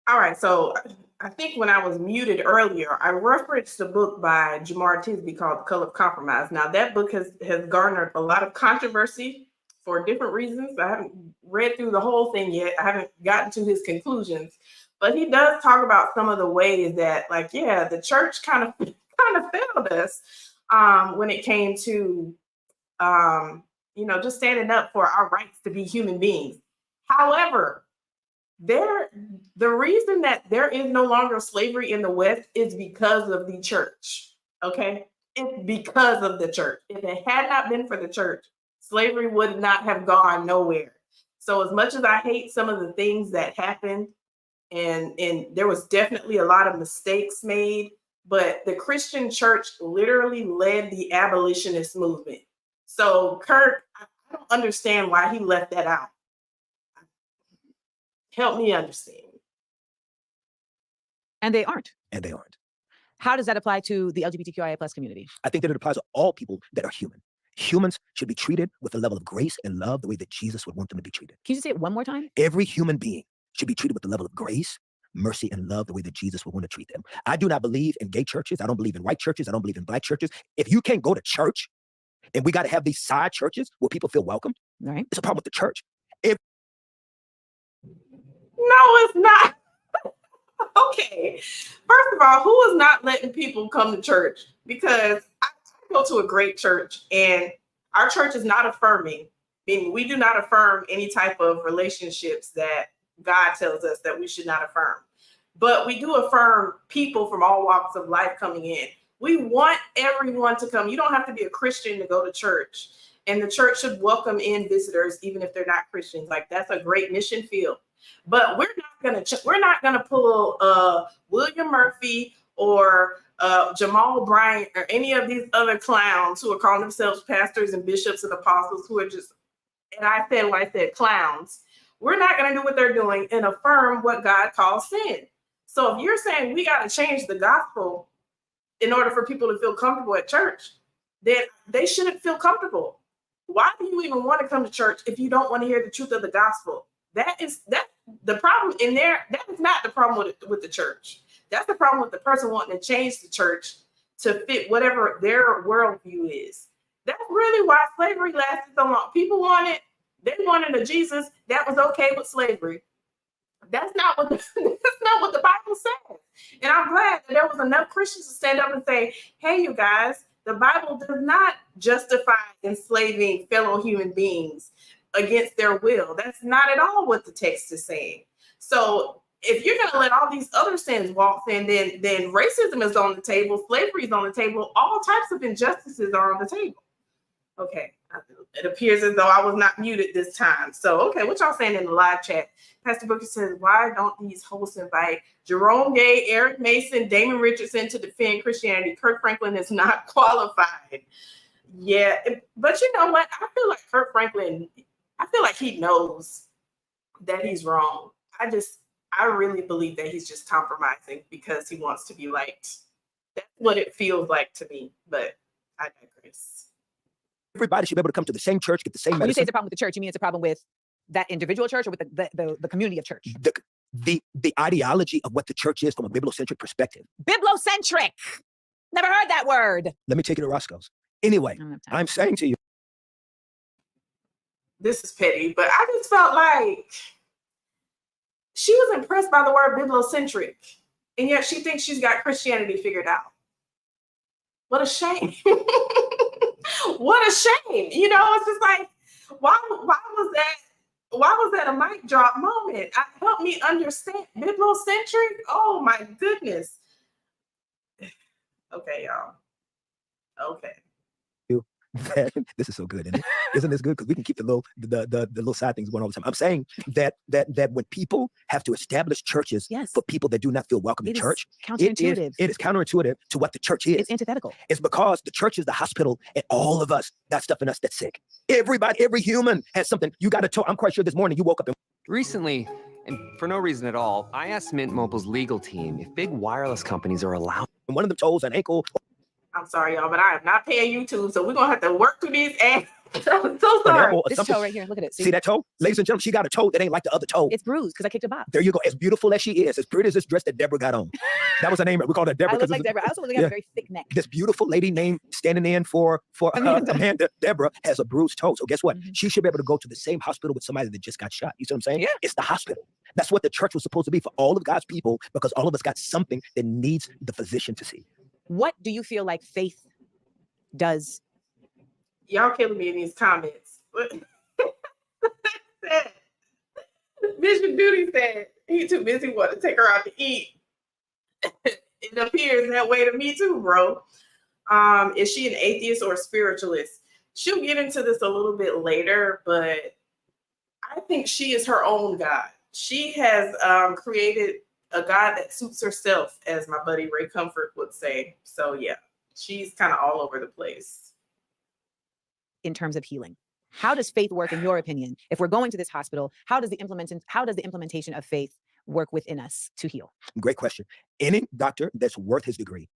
All right, so I think when I was muted earlier, I referenced a book by Jamar Tisby called The Color of Compromise. Now, that book has garnered a lot of controversy for different reasons. I haven't read through the whole thing yet. I haven't gotten to his conclusions, but he does talk about some of the ways that, the church kind of failed us when it came to, just standing up for our rights to be human beings. However, the reason that there is no longer slavery in the West is because of the church. Okay, it's because of the church. If it had not been for the church, slavery would not have gone nowhere. So as much as I hate some of the things that happened, and there was definitely a lot of mistakes made, but the Christian church literally led the abolitionist movement. So Kirk, I don't understand why he left that out. Help me understand. And they aren't. How does that apply to the LGBTQIA+ community? I think that it applies to all people that are human. Humans should be treated with a level of grace and love the way that Jesus would want them to be treated. Can you just say it one more time? Every human being should be treated with a level of grace, mercy, and love the way that Jesus would want to treat them. I do not believe in gay churches. I don't believe in white churches. I don't believe in Black churches. If you can't go to church and we got to have these side churches where people feel welcomed, right? It's a problem with the church. No, it's not. Okay. First of all, who is not letting people come to church? Because I go to a great church, and our church is not affirming. Meaning we do not affirm any type of relationships that God tells us that we should not affirm. But we do affirm people from all walks of life coming in. We want everyone to come. You don't have to be a Christian to go to church. And the church should welcome in visitors, even if they're not Christians. That's a great mission field. But we're not gonna pull William Murphy or Jamal Bryant or any of these other clowns who are calling themselves pastors and bishops and apostles, who are just, and I said clowns. We're not gonna do what they're doing and affirm what God calls sin. So if you're saying we got to change the gospel in order for people to feel comfortable at church, then they shouldn't feel comfortable. Why do you even want to come to church if you don't want to hear the truth of the gospel? That the problem in there. That is not the problem with the church. That's the problem with the person wanting to change the church to fit whatever their worldview is. That's really why slavery lasted so long. People they wanted a Jesus that was okay with slavery. That's not what the Bible says. And I'm glad that there was enough Christians to stand up and say, hey, you guys, the Bible does not justify enslaving fellow human beings against their will. That's not at all what the text is saying. So if you're going to let all these other sins walk in, then racism is on the table, slavery is on the table, all types of injustices are on the table. Okay, it appears as though I was not muted this time. So, okay, what y'all saying in the live chat? Pastor Booker says, why don't these hosts invite Jerome Gay, Eric Mason, Damon Richardson to defend Christianity? Kirk Franklin is not qualified. Yeah, but you know what? I feel like Kirk Franklin, I feel like he knows that he's wrong. I really believe that he's just compromising because he wants to be liked. That's what it feels like to me, but I digress. Everybody should be able to come to the same church, get the same medicine. When you say it's a problem with the church, you mean it's a problem with that individual church or with the community of church? The ideology of what the church is from a bibliocentric perspective. Bibliocentric. Never heard that word. Let me take you to Roscoe's. Anyway, I don't have time. I'm saying to you, This is petty, but I just felt like she was impressed by the word bibliocentric, and yet she thinks she's got Christianity figured out. What a shame. What a shame. You know, it's just like, why was that a mic drop moment? Help me understand. Bibliocentric? Oh my goodness. Okay, y'all. Okay. that this is so good, isn't it? Isn't this good? Because we can keep the little side things going all the time. I'm saying that when people have to establish churches Yes. for people that do not feel welcome in It is church, counterintuitive. it is counterintuitive to what the church is. It's antithetical. It's because the church is the hospital, and all of us got stuff in us that's sick. Everybody, every human has something. You got to. I'm quite sure this morning you woke up and Recently, and for no reason at all, I asked Mint Mobile's legal team if big wireless companies are allowed. one of them toes, an ankle. I'm sorry, y'all, but I am not paying YouTube, so we're gonna have to work through these ads. I'm so an sorry. elbow, or This something. toe right here. Look at it. See that toe? Ladies and gentlemen, she got a toe that ain't like the other toe. It's bruised because I kicked a box. There you go. As beautiful as she is, as pretty as this dress that Deborah got on. That was her name. We called her Deborah. I look 'cause like it's- Deborah. I also look like I have a very thick neck. This beautiful lady named standing in for Amanda, Deborah, has a bruised toe. So guess what? Mhm. She should be able to go to the same hospital with somebody that just got shot. You see what I'm saying? Yeah. It's the hospital. That's what the church was supposed to be for all of God's people, because all of us got something that needs the physician to see. What do you feel like faith does? Y'all killing me in these comments. Bishop Duty said he too busy want to take her out to eat. It appears that way to me too, bro. Is she an atheist or a spiritualist? She'll get into this a little bit later, but I think she is her own God. She has created a God that suits herself, as my buddy Ray Comfort would say. So yeah, she's kind of all over the place. In terms of healing, how does faith work in your opinion? If we're going to this hospital, how does the implementation of faith work within us to heal? Great question. Any doctor that's worth his degree,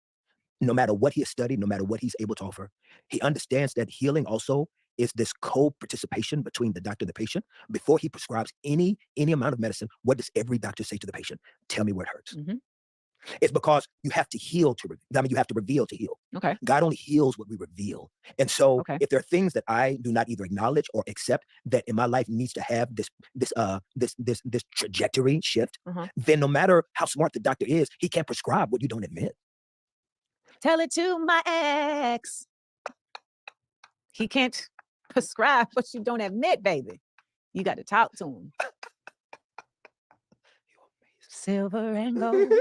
no matter what he has studied, no matter what he's able to offer, he understands that healing also is this co-participation between the doctor and the patient. Before he prescribes any amount of medicine, what does every doctor say to the patient? Tell me where it hurts. Mhm. It's because you have to heal you have to reveal to heal. Okay. God only heals what we reveal. And so Okay. if there are things that I do not either acknowledge or accept that in my life needs to have this trajectory shift, Uh-huh. then no matter how smart the doctor is, he can't prescribe what you don't admit. Tell it to my ex. He can't prescribe what you don't admit, baby. You got to talk to him. Silver and gold.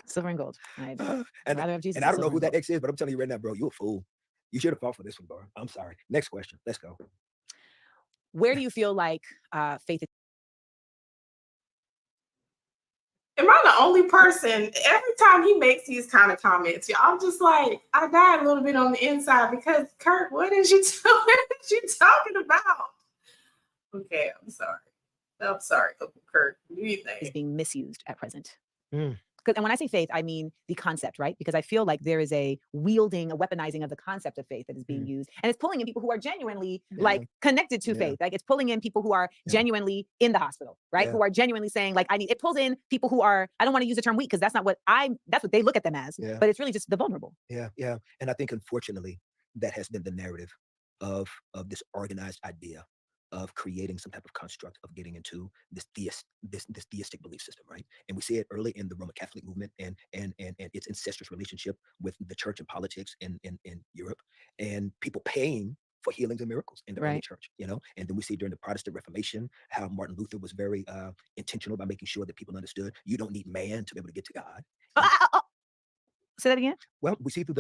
Silver and gold. I'd And rather have Jesus. and I don't than know silver who and that gold. ex is, but I'm telling you right now, bro, you a fool. You should have fought for this one, bro. I'm sorry. Next question. Let's go. Where do you feel like faith is? Am I the only person? Every time he makes these kind of comments, y'all, I'm just like, I die a little bit on the inside because Kirk, what is you talking about? Okay, I'm sorry. I'm sorry, Uncle Kirk. Do you is think? being misused at present? Mm. And when I say faith, I mean the concept, right? Because I feel like there is a wielding, a weaponizing of the concept of faith that is being used. And it's pulling in people who are genuinely like connected to Yeah. faith. Like it's pulling in people who are genuinely in the hospital, right? Yeah. Who are genuinely saying like, it pulls in people who are, I don't want to use the term weak because that's what they look at them as, Yeah. but it's really just the vulnerable. Yeah. And I think unfortunately that has been the narrative of this organized idea of creating some type of construct of getting into this theistic belief system, right? And we see it early in the Roman Catholic movement and its incestuous relationship with the church and politics in Europe, and people paying for healings and miracles in the early Right. church, you know. And then we see during the Protestant Reformation how Martin Luther was very intentional about making sure that people understood you don't need man to be able to get to God. Say that again. Well, we see through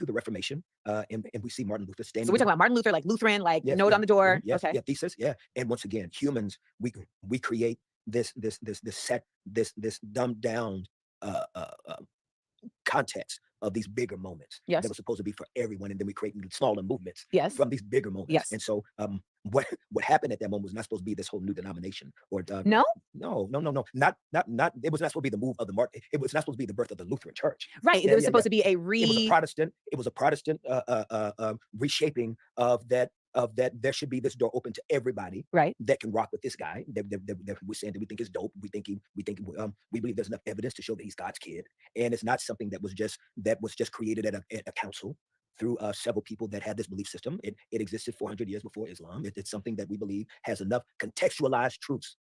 the Reformation, and we see Martin Luther standing. So we're talking about Martin Luther, like Lutheran, like Yes, note yeah, on the door. yes, Okay. yeah, thesis, yeah. And once again, humans, we create this dumbed down context of these bigger moments Yes. that were supposed to be for everyone, and then we create smaller movements Yes. from these bigger moments. Yes. And so, what happened at that moment was not supposed to be this whole new denomination or No? no, not. It was not supposed to be the move of the Martin. It was not supposed to be the birth of the Lutheran Church. Right. Yeah, There was yeah, supposed to be a It was a Protestant. It was a Protestant reshaping of that. There should be this door open to everybody right. that can rock with this guy. That we're saying that we think is dope. We believe there's enough evidence to show that he's God's kid, and it's not something that was just created at a council. through several people that had this belief system. It existed 400 years before Islam. It's something that we believe has enough contextualized truths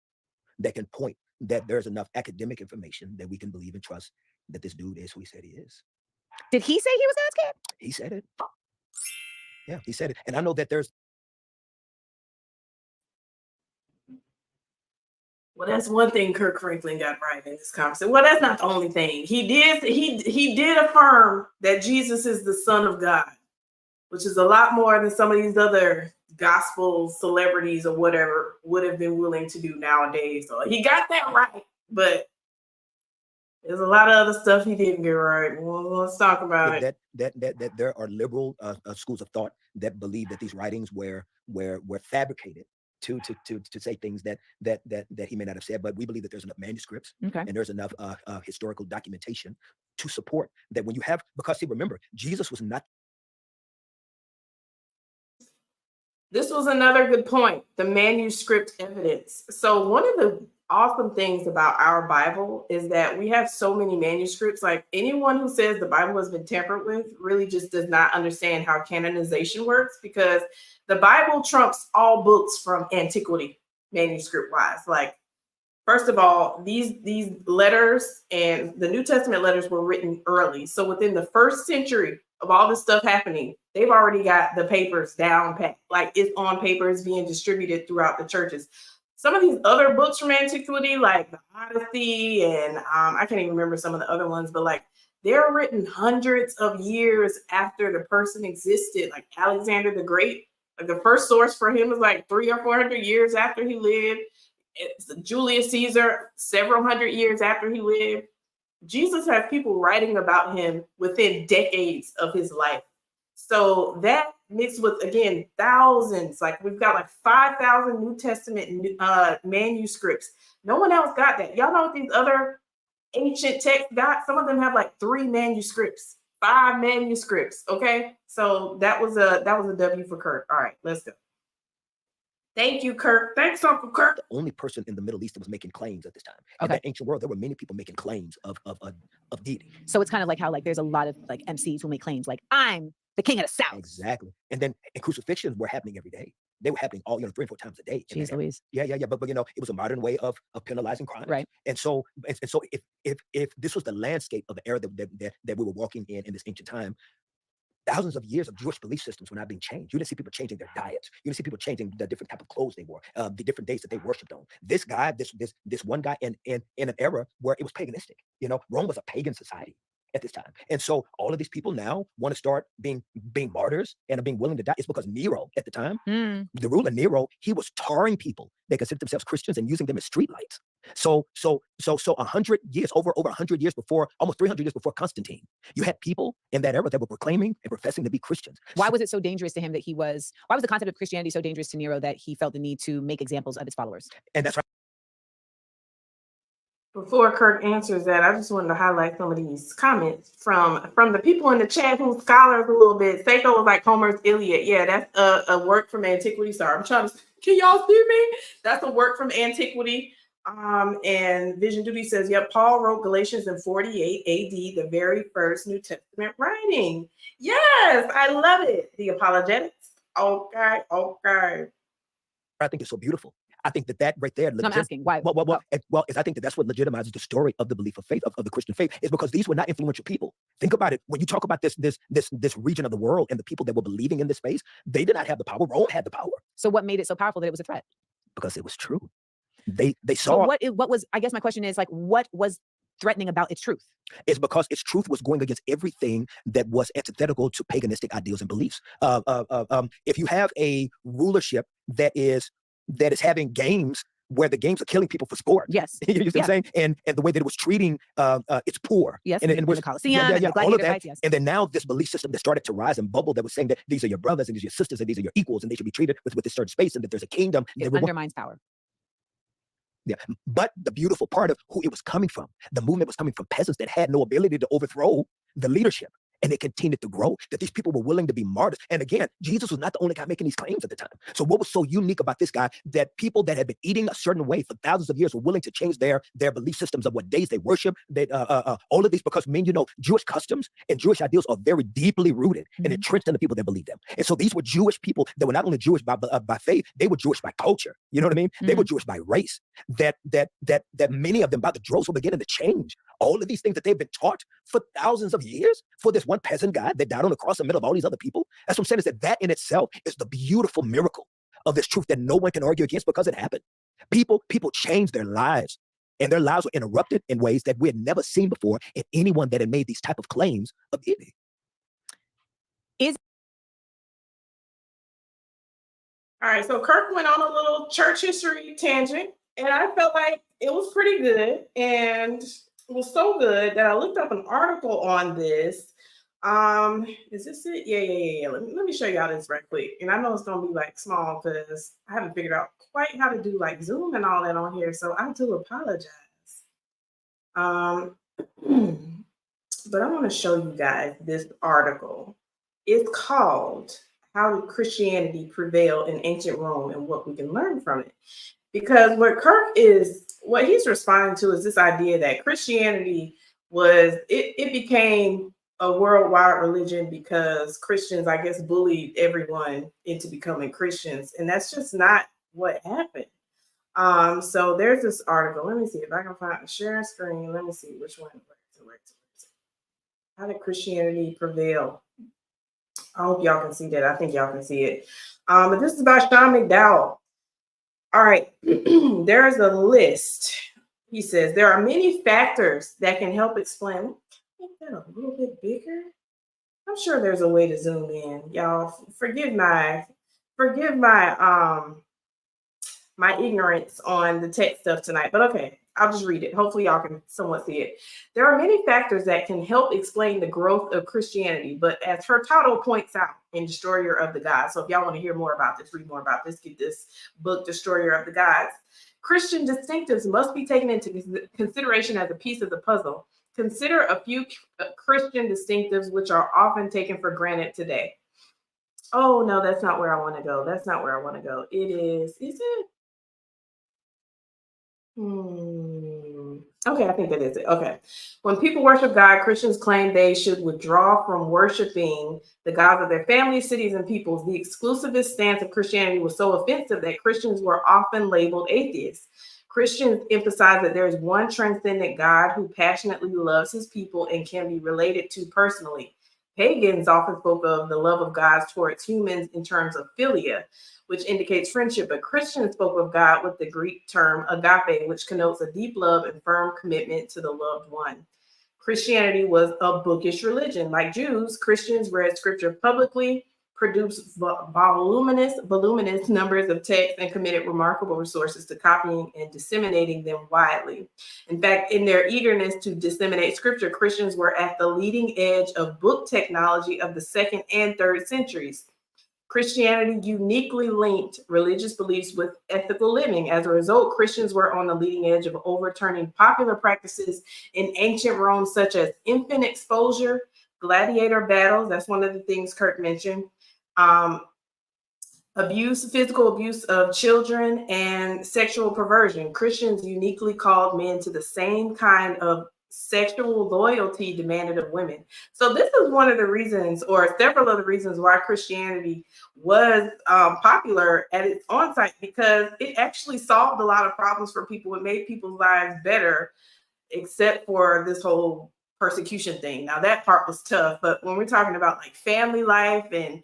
that can point that there's enough academic information that we can believe and trust that this dude is who he said he is. Did he say he was God's kid? He said it. Yeah, he said it. And I know that there's Well, that's one thing Kirk Franklin got right in this conversation. Well, that's not the only thing. He did affirm that Jesus is the Son of God, which is a lot more than some of these other gospel celebrities or whatever would have been willing to do nowadays. So he got that right, but there's a lot of other stuff he didn't get right. Well, let's talk about it. That there are liberal schools of thought that believe that these writings were fabricated to say things that he may not have said, but we believe that there's enough manuscripts and there's enough historical documentation to support that. When you have, because see, remember, Jesus was not. This was another good point, the manuscript evidence. So one of the awesome things about our Bible is that we have so many manuscripts. Like, anyone who says the Bible has been tampered with really just does not understand how canonization works, because the Bible trumps all books from antiquity, manuscript wise. Like, first of all, these letters and the New Testament letters were written early. So within the first century of all this stuff happening, they've already got the papers down pat. Like, it's on paper, it's being distributed throughout the churches. Some of these other books from antiquity, like the Odyssey, and I can't even remember some of the other ones, but like, they're written hundreds of years after the person existed. Like Alexander the Great, like the first source for him was like 300 or 400 years after he lived. It's Julius Caesar, several hundred years after he lived. Jesus has people writing about him within decades of his life. So that mixed with, again, thousands, like we've got like 5,000 New Testament manuscripts. No one else got that. Y'all know what these other ancient texts got? Some of them have like 3 manuscripts, 5 manuscripts. Okay, so that was a W for Kirk. All right, let's go. Thank you, Kirk. Thanks, Uncle Kirk. The only person in the Middle East that was making claims at this time. In that ancient world, there were many people making claims of deity. So it's kind of like how like there's a lot of like MCs who make claims like, I'm the king of the South. Exactly. And then crucifixions were happening every day. They were happening all, 3 or 4 times a day. Jeez Louise. Yeah. But it was a modern way of penalizing crime. Right. And so if this was the landscape of the era that we were walking in this ancient time, thousands of years of Jewish belief systems were not being changed. You didn't see people changing their diets. You didn't see people changing the different type of clothes they wore, the different days that they worshipped on. This guy, this one guy in an era where it was paganistic. Rome was a pagan society at this time. And so all of these people now want to start being martyrs and are being willing to die. It's because Nero at the time, the ruler Nero, he was tarring people that considered themselves Christians and using them as streetlights. So 100 years, over 100 years before, almost 300 years before Constantine, you had people in that era that were proclaiming and professing to be Christians. Why was it so dangerous to him that why was the concept of Christianity so dangerous to Nero that he felt the need to make examples of its followers? And that's right. Before Kirk answers that, I just wanted to highlight some of these comments from the people in the chat who scholars a little bit. Seiko was like Homer's Iliad. Yeah, that's a work from antiquity. Sorry, I'm trying to. Can y'all see me? That's a work from antiquity. And Vision Duty says, yep, Paul wrote Galatians in 48 AD, the very first New Testament writing. Yes, I love it. The apologetics. Okay. I think it's so beautiful. I think that right there. I'm asking why. Well, I think that's what legitimizes the story of the belief of faith, of the Christian faith, is because these were not influential people. Think about it. When you talk about this region of the world and the people that were believing in this space, they did not have the power. Rome had the power. So what made it so powerful that it was a threat? Because it was true. They saw. So what was? I guess my question is, like, what was threatening about its truth? It's because its truth was going against everything that was antithetical to paganistic ideals and beliefs. If you have a rulership that is having games where the games are killing people for sport. Yes. You know what I'm saying? And the way that it was treating its poor. Yes. And the Colosseum, and the all of that. Fights, yes. And then now this belief system that started to rise and bubble that was saying that these are your brothers and these are your sisters and these are your equals and they should be treated with this certain space and that there's a kingdom. It undermines power. Yeah. But the beautiful part of who it was coming from, the movement was coming from peasants that had no ability to overthrow the leadership. and it continued to grow, that these people were willing to be martyrs. And again, Jesus was not the only guy making these claims at the time. So what was so unique about this guy, that people that had been eating a certain way for thousands of years were willing to change their belief systems of what days they worship, all of these, because, Jewish customs and Jewish ideals are very deeply rooted and entrenched in the people that believe them. And so these were Jewish people that were not only Jewish by faith, they were Jewish by culture. You know what I mean? They were Jewish by race. That many of them, by the droves, were beginning to change all of these things that they've been taught for thousands of years for this one peasant guy that died on the cross in the middle of all these other people. That's what I'm saying, is that in itself is the beautiful miracle of this truth that no one can argue against, because it happened. People changed their lives, and their lives were interrupted in ways that we had never seen before in anyone that had made these type of claims of deity. All right, so Kirk went on a little church history tangent, and I felt like it was pretty good, and it was so good that I looked up an article on this. Is this it? Yeah. Let me show y'all this right quick. And I know it's gonna be like small because I haven't figured out quite how to do like Zoom and all that on here, so I do apologize. But I want to show you guys this article. It's called "How Did Christianity Prevail in Ancient Rome and What We Can Learn from It?" Because what he's responding to is this idea that Christianity it became a worldwide religion because Christians, I guess, bullied everyone into becoming Christians. And that's just not what happened. So there's this article. Let me see if I can find share screen. Let me see which one. How did Christianity prevail? I hope y'all can see that. I think y'all can see it. But this is about Sean McDowell. All right, there's a list. He says there are many factors that can help explain. Make that a little bit bigger. I'm sure there's a way to zoom in. Y'all, forgive my my ignorance on the tech stuff tonight, but okay, I'll just read it. Hopefully y'all can somewhat see it. There are many factors that can help explain the growth of Christianity, but as Hurtado points out in Destroyer of the Gods, so if y'all want to hear more about this, read more about this, get this book, Destroyer of the Gods. Christian distinctives must be taken into consideration as a piece of the puzzle. Consider a few Christian distinctives which are often taken for granted today. Oh, no, that's not where I want to go. That's not where I want to go. Is it? Okay, I think that is it. Okay. When people worship God, Christians claim they should withdraw from worshiping the gods of their families, cities, and peoples. The exclusivist stance of Christianity was so offensive that Christians were often labeled atheists. Christians emphasize that there is one transcendent God who passionately loves his people and can be related to personally. Pagans often spoke of the love of God towards humans in terms of philia, which indicates friendship, but Christians spoke of God with the Greek term agape, which connotes a deep love and firm commitment to the loved one. Christianity was a bookish religion. Like Jews, Christians read scripture publicly, produced voluminous numbers of texts, and committed remarkable resources to copying and disseminating them widely. In fact, in their eagerness to disseminate scripture, Christians were at the leading edge of book technology of the 2nd and 3rd centuries. Christianity uniquely linked religious beliefs with ethical living. As a result, Christians were on the leading edge of overturning popular practices in ancient Rome, such as infant exposure, gladiator battles. That's one of the things Kirk mentioned. Physical abuse of children, and sexual perversion. Christians uniquely called men to the same kind of sexual loyalty demanded of women. So this is one of the reasons, or several of the reasons, why Christianity was popular at its onset, because it actually solved a lot of problems for people. It made people's lives better, except for this whole persecution thing. Now that part was tough, but when we're talking about like family life and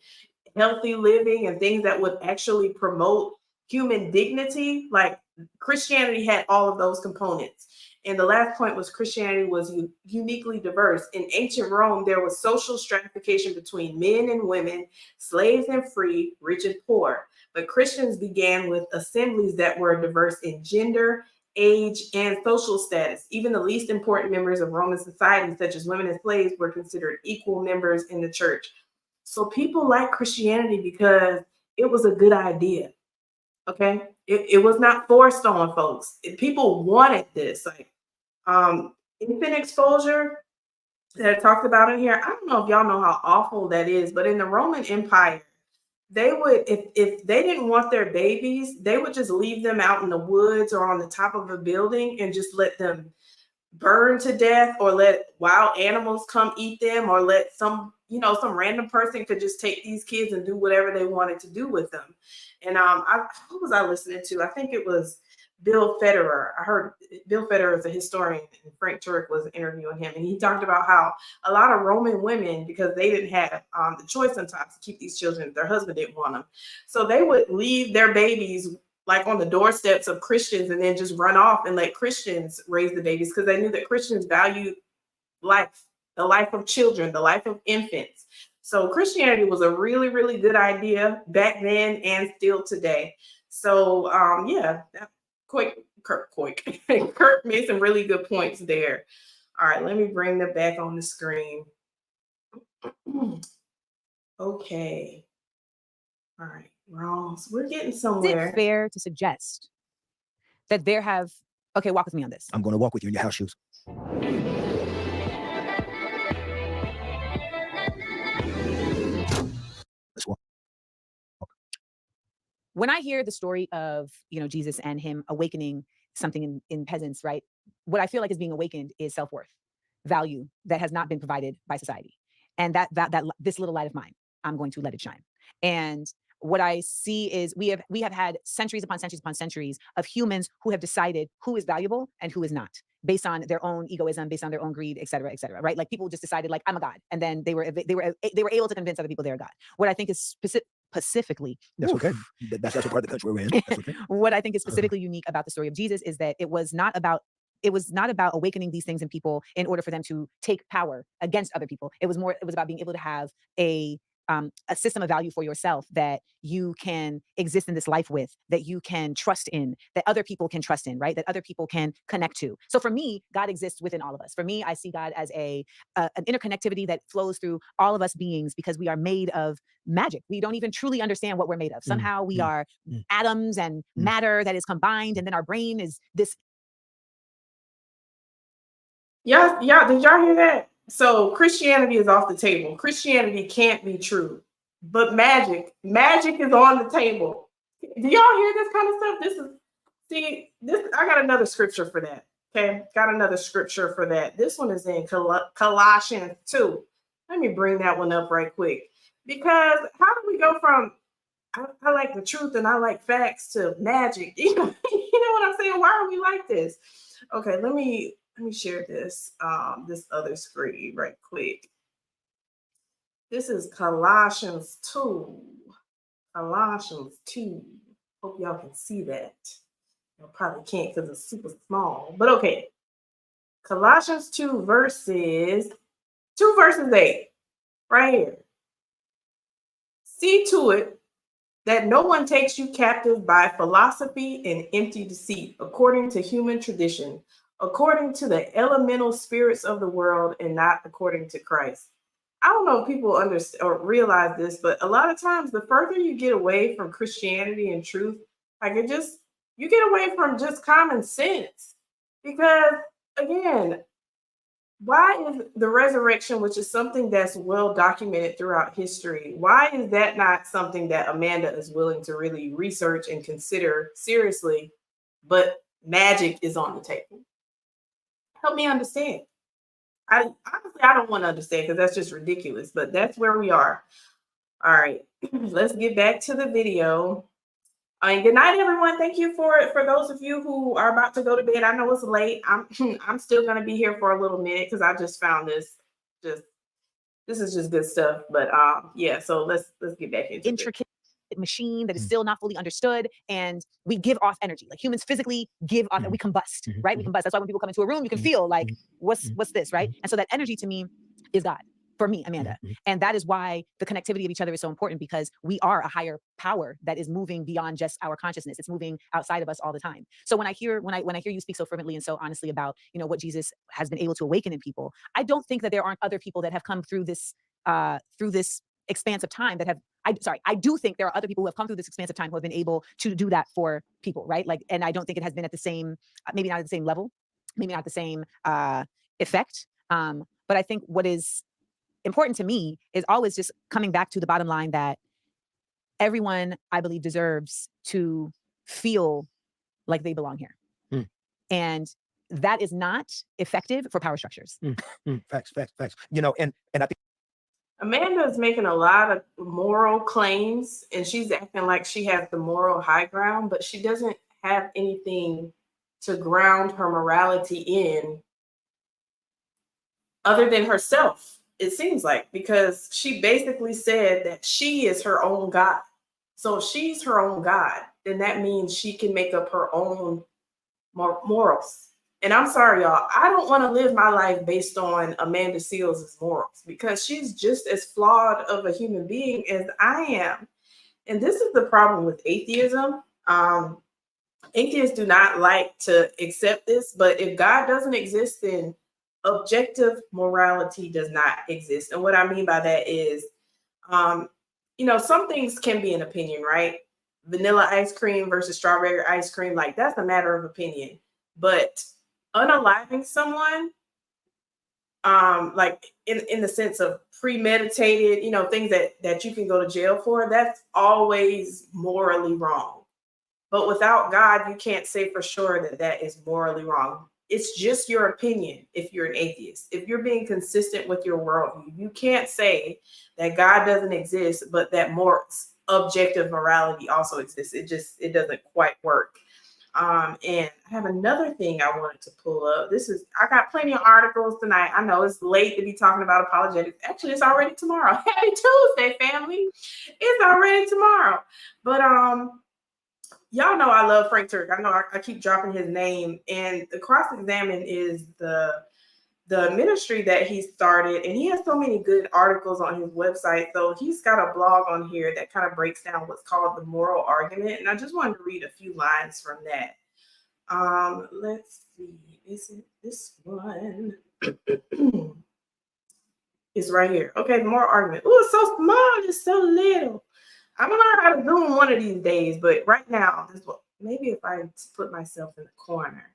healthy living and things that would actually promote human dignity, like Christianity had all of those components. And the last point was Christianity was uniquely diverse. In ancient Rome, there was social stratification between men and women, slaves and free, rich and poor. But Christians began with assemblies that were diverse in gender, age, and social status. Even the least important members of Roman society, such as women and slaves, were considered equal members in the church. So people like Christianity because it was a good idea. Okay, it was not forced on folks. People wanted this. Like infant exposure, that are talked about in here. I don't know if y'all know how awful that is, but in the Roman Empire, they would, if they didn't want their babies, they would just leave them out in the woods or on the top of a building and just let them burn to death, or let wild animals come eat them, or let some, some random person could just take these kids and do whatever they wanted to do with them. And who was I listening to? I think it was Bill Federer. I heard Bill Federer is a historian, and Frank Turek was interviewing him, and he talked about how a lot of Roman women, because they didn't have the choice sometimes to keep these children, their husband didn't want them, so they would leave their babies like on the doorsteps of Christians and then just run off and let Christians raise the babies, because they knew that Christians valued life, the life of children, the life of infants. So Christianity was a really, really good idea back then and still today. So yeah, Kirk made some really good points there. All right, let me bring them back on the screen. Okay. All right, we're getting somewhere. Is it fair to suggest that there have, okay, walk with me on this. I'm going to walk with you in your house shoes. Let's walk. When I hear the story of, Jesus and him awakening something in peasants, right? What I feel like is being awakened is self-worth, value that has not been provided by society. And that this little light of mine, I'm going to let it shine. And what I see is we have had centuries upon centuries upon centuries of humans who have decided who is valuable and who is not, based on their own egoism, based on their own greed, et cetera, right? Like people just decided, like, I'm a god, and then they were able to convince other people they're a god. What I think is specifically, that's okay. That's a part of the country we're in. That's okay. What I think is specifically unique about the story of Jesus is that it was not about awakening these things in people in order for them to take power against other people. It was about being able to have a system of value for yourself that you can exist in this life with, that you can trust in, that other people can trust in, right? That other people can connect to. So for me, God exists within all of us. For me, I see God as an interconnectivity that flows through all of us beings, because we are made of magic. We don't even truly understand what we're made of. Somehow we are atoms and matter that is combined, and then our brain is this. Yeah, did y'all hear that? So Christianity is off the table. Christianity can't be true, but magic is on the table. Do y'all hear this kind of stuff? I got another scripture for that. Okay, got another scripture for that. This one is in Colossians 2. Let me bring that one up right quick, because how do we go from I like the truth and I like facts to magic? You know what I'm saying? Why are we like this? Okay, let me share this other screen right quick. This is Colossians 2. Colossians 2. Hope y'all can see that. You probably can't because it's super small, but okay. Colossians 2 verses 8, right here. See to it that no one takes you captive by philosophy and empty deceit, according to human tradition, according to the elemental spirits of the world, and not according to Christ. I don't know if people understand or realize this, but a lot of times the further you get away from Christianity and truth, you get away from just common sense. Because again, why is the resurrection, which is something that's well documented throughout history, why is that not something that Amanda is willing to really research and consider seriously, but magic is on the table? Help me understand. Honestly, I don't want to understand, because that's just ridiculous, but that's where we are. All right, let's get back to the video. And good night, everyone. Thank you for those of you who are about to go to bed. I know it's late. I'm still going to be here for a little minute, because I just found this. This is just good stuff. But yeah, so let's get back into intricate machine that is still not fully understood, and we give off energy. Like humans physically give off, and we combust, right? We combust. That's why when people come into a room, you can feel like, what's this, right? And so that energy to me is God, for me, Amanda. And that is why the connectivity of each other is so important, because we are a higher power that is moving beyond just our consciousness. It's moving outside of us all the time. So when I hear you speak so fervently and so honestly about, what Jesus has been able to awaken in people, I don't think that there aren't other people that have come through this expanse of time that have, I do think there are other people who have come through this expanse of time who have been able to do that for people, right? Like, and I don't think it has been at the same, maybe not at the same level, maybe not the same effect. But I think what is important to me is always just coming back to the bottom line that everyone, I believe, deserves to feel like they belong here. Mm. And that is not effective for power structures. Facts. You know, and I think Amanda is making a lot of moral claims, and she's acting like she has the moral high ground, but she doesn't have anything to ground her morality in other than herself, it seems like, because she basically said that she is her own God. So if she's her own God, then that means she can make up her own morals. And I'm sorry, y'all, I don't want to live my life based on Amanda Seals' morals, because she's just as flawed of a human being as I am. And this is the problem with atheism. Atheists do not like to accept this, but if God doesn't exist, then objective morality does not exist. And what I mean by that is, some things can be an opinion, right? Vanilla ice cream versus strawberry ice cream, like that's a matter of opinion. But unaliving someone, like in the sense of premeditated, things that you can go to jail for, that's always morally wrong. But without God, you can't say for sure that that is morally wrong. It's just your opinion if you're an atheist. If you're being consistent with your worldview, you can't say that God doesn't exist, but that more objective morality also exists. It doesn't quite work. And I have another thing I wanted to pull up. I got plenty of articles tonight. I know it's late to be talking about apologetics. Actually, it's already tomorrow. Happy Tuesday, family. It's already tomorrow. But y'all know I love Frank Turk. I know I keep dropping his name. And the Cross Examine is the ministry that he started, and he has so many good articles on his website. So he's got a blog on here that kind of breaks down what's called the moral argument. And I just wanted to read a few lines from that. Let's see. Is it this one? It's right here. Okay, the moral argument. Oh, it's so small. It's so little. I'm gonna learn how to Zoom one of these days, but right now, maybe if I put myself in the corner,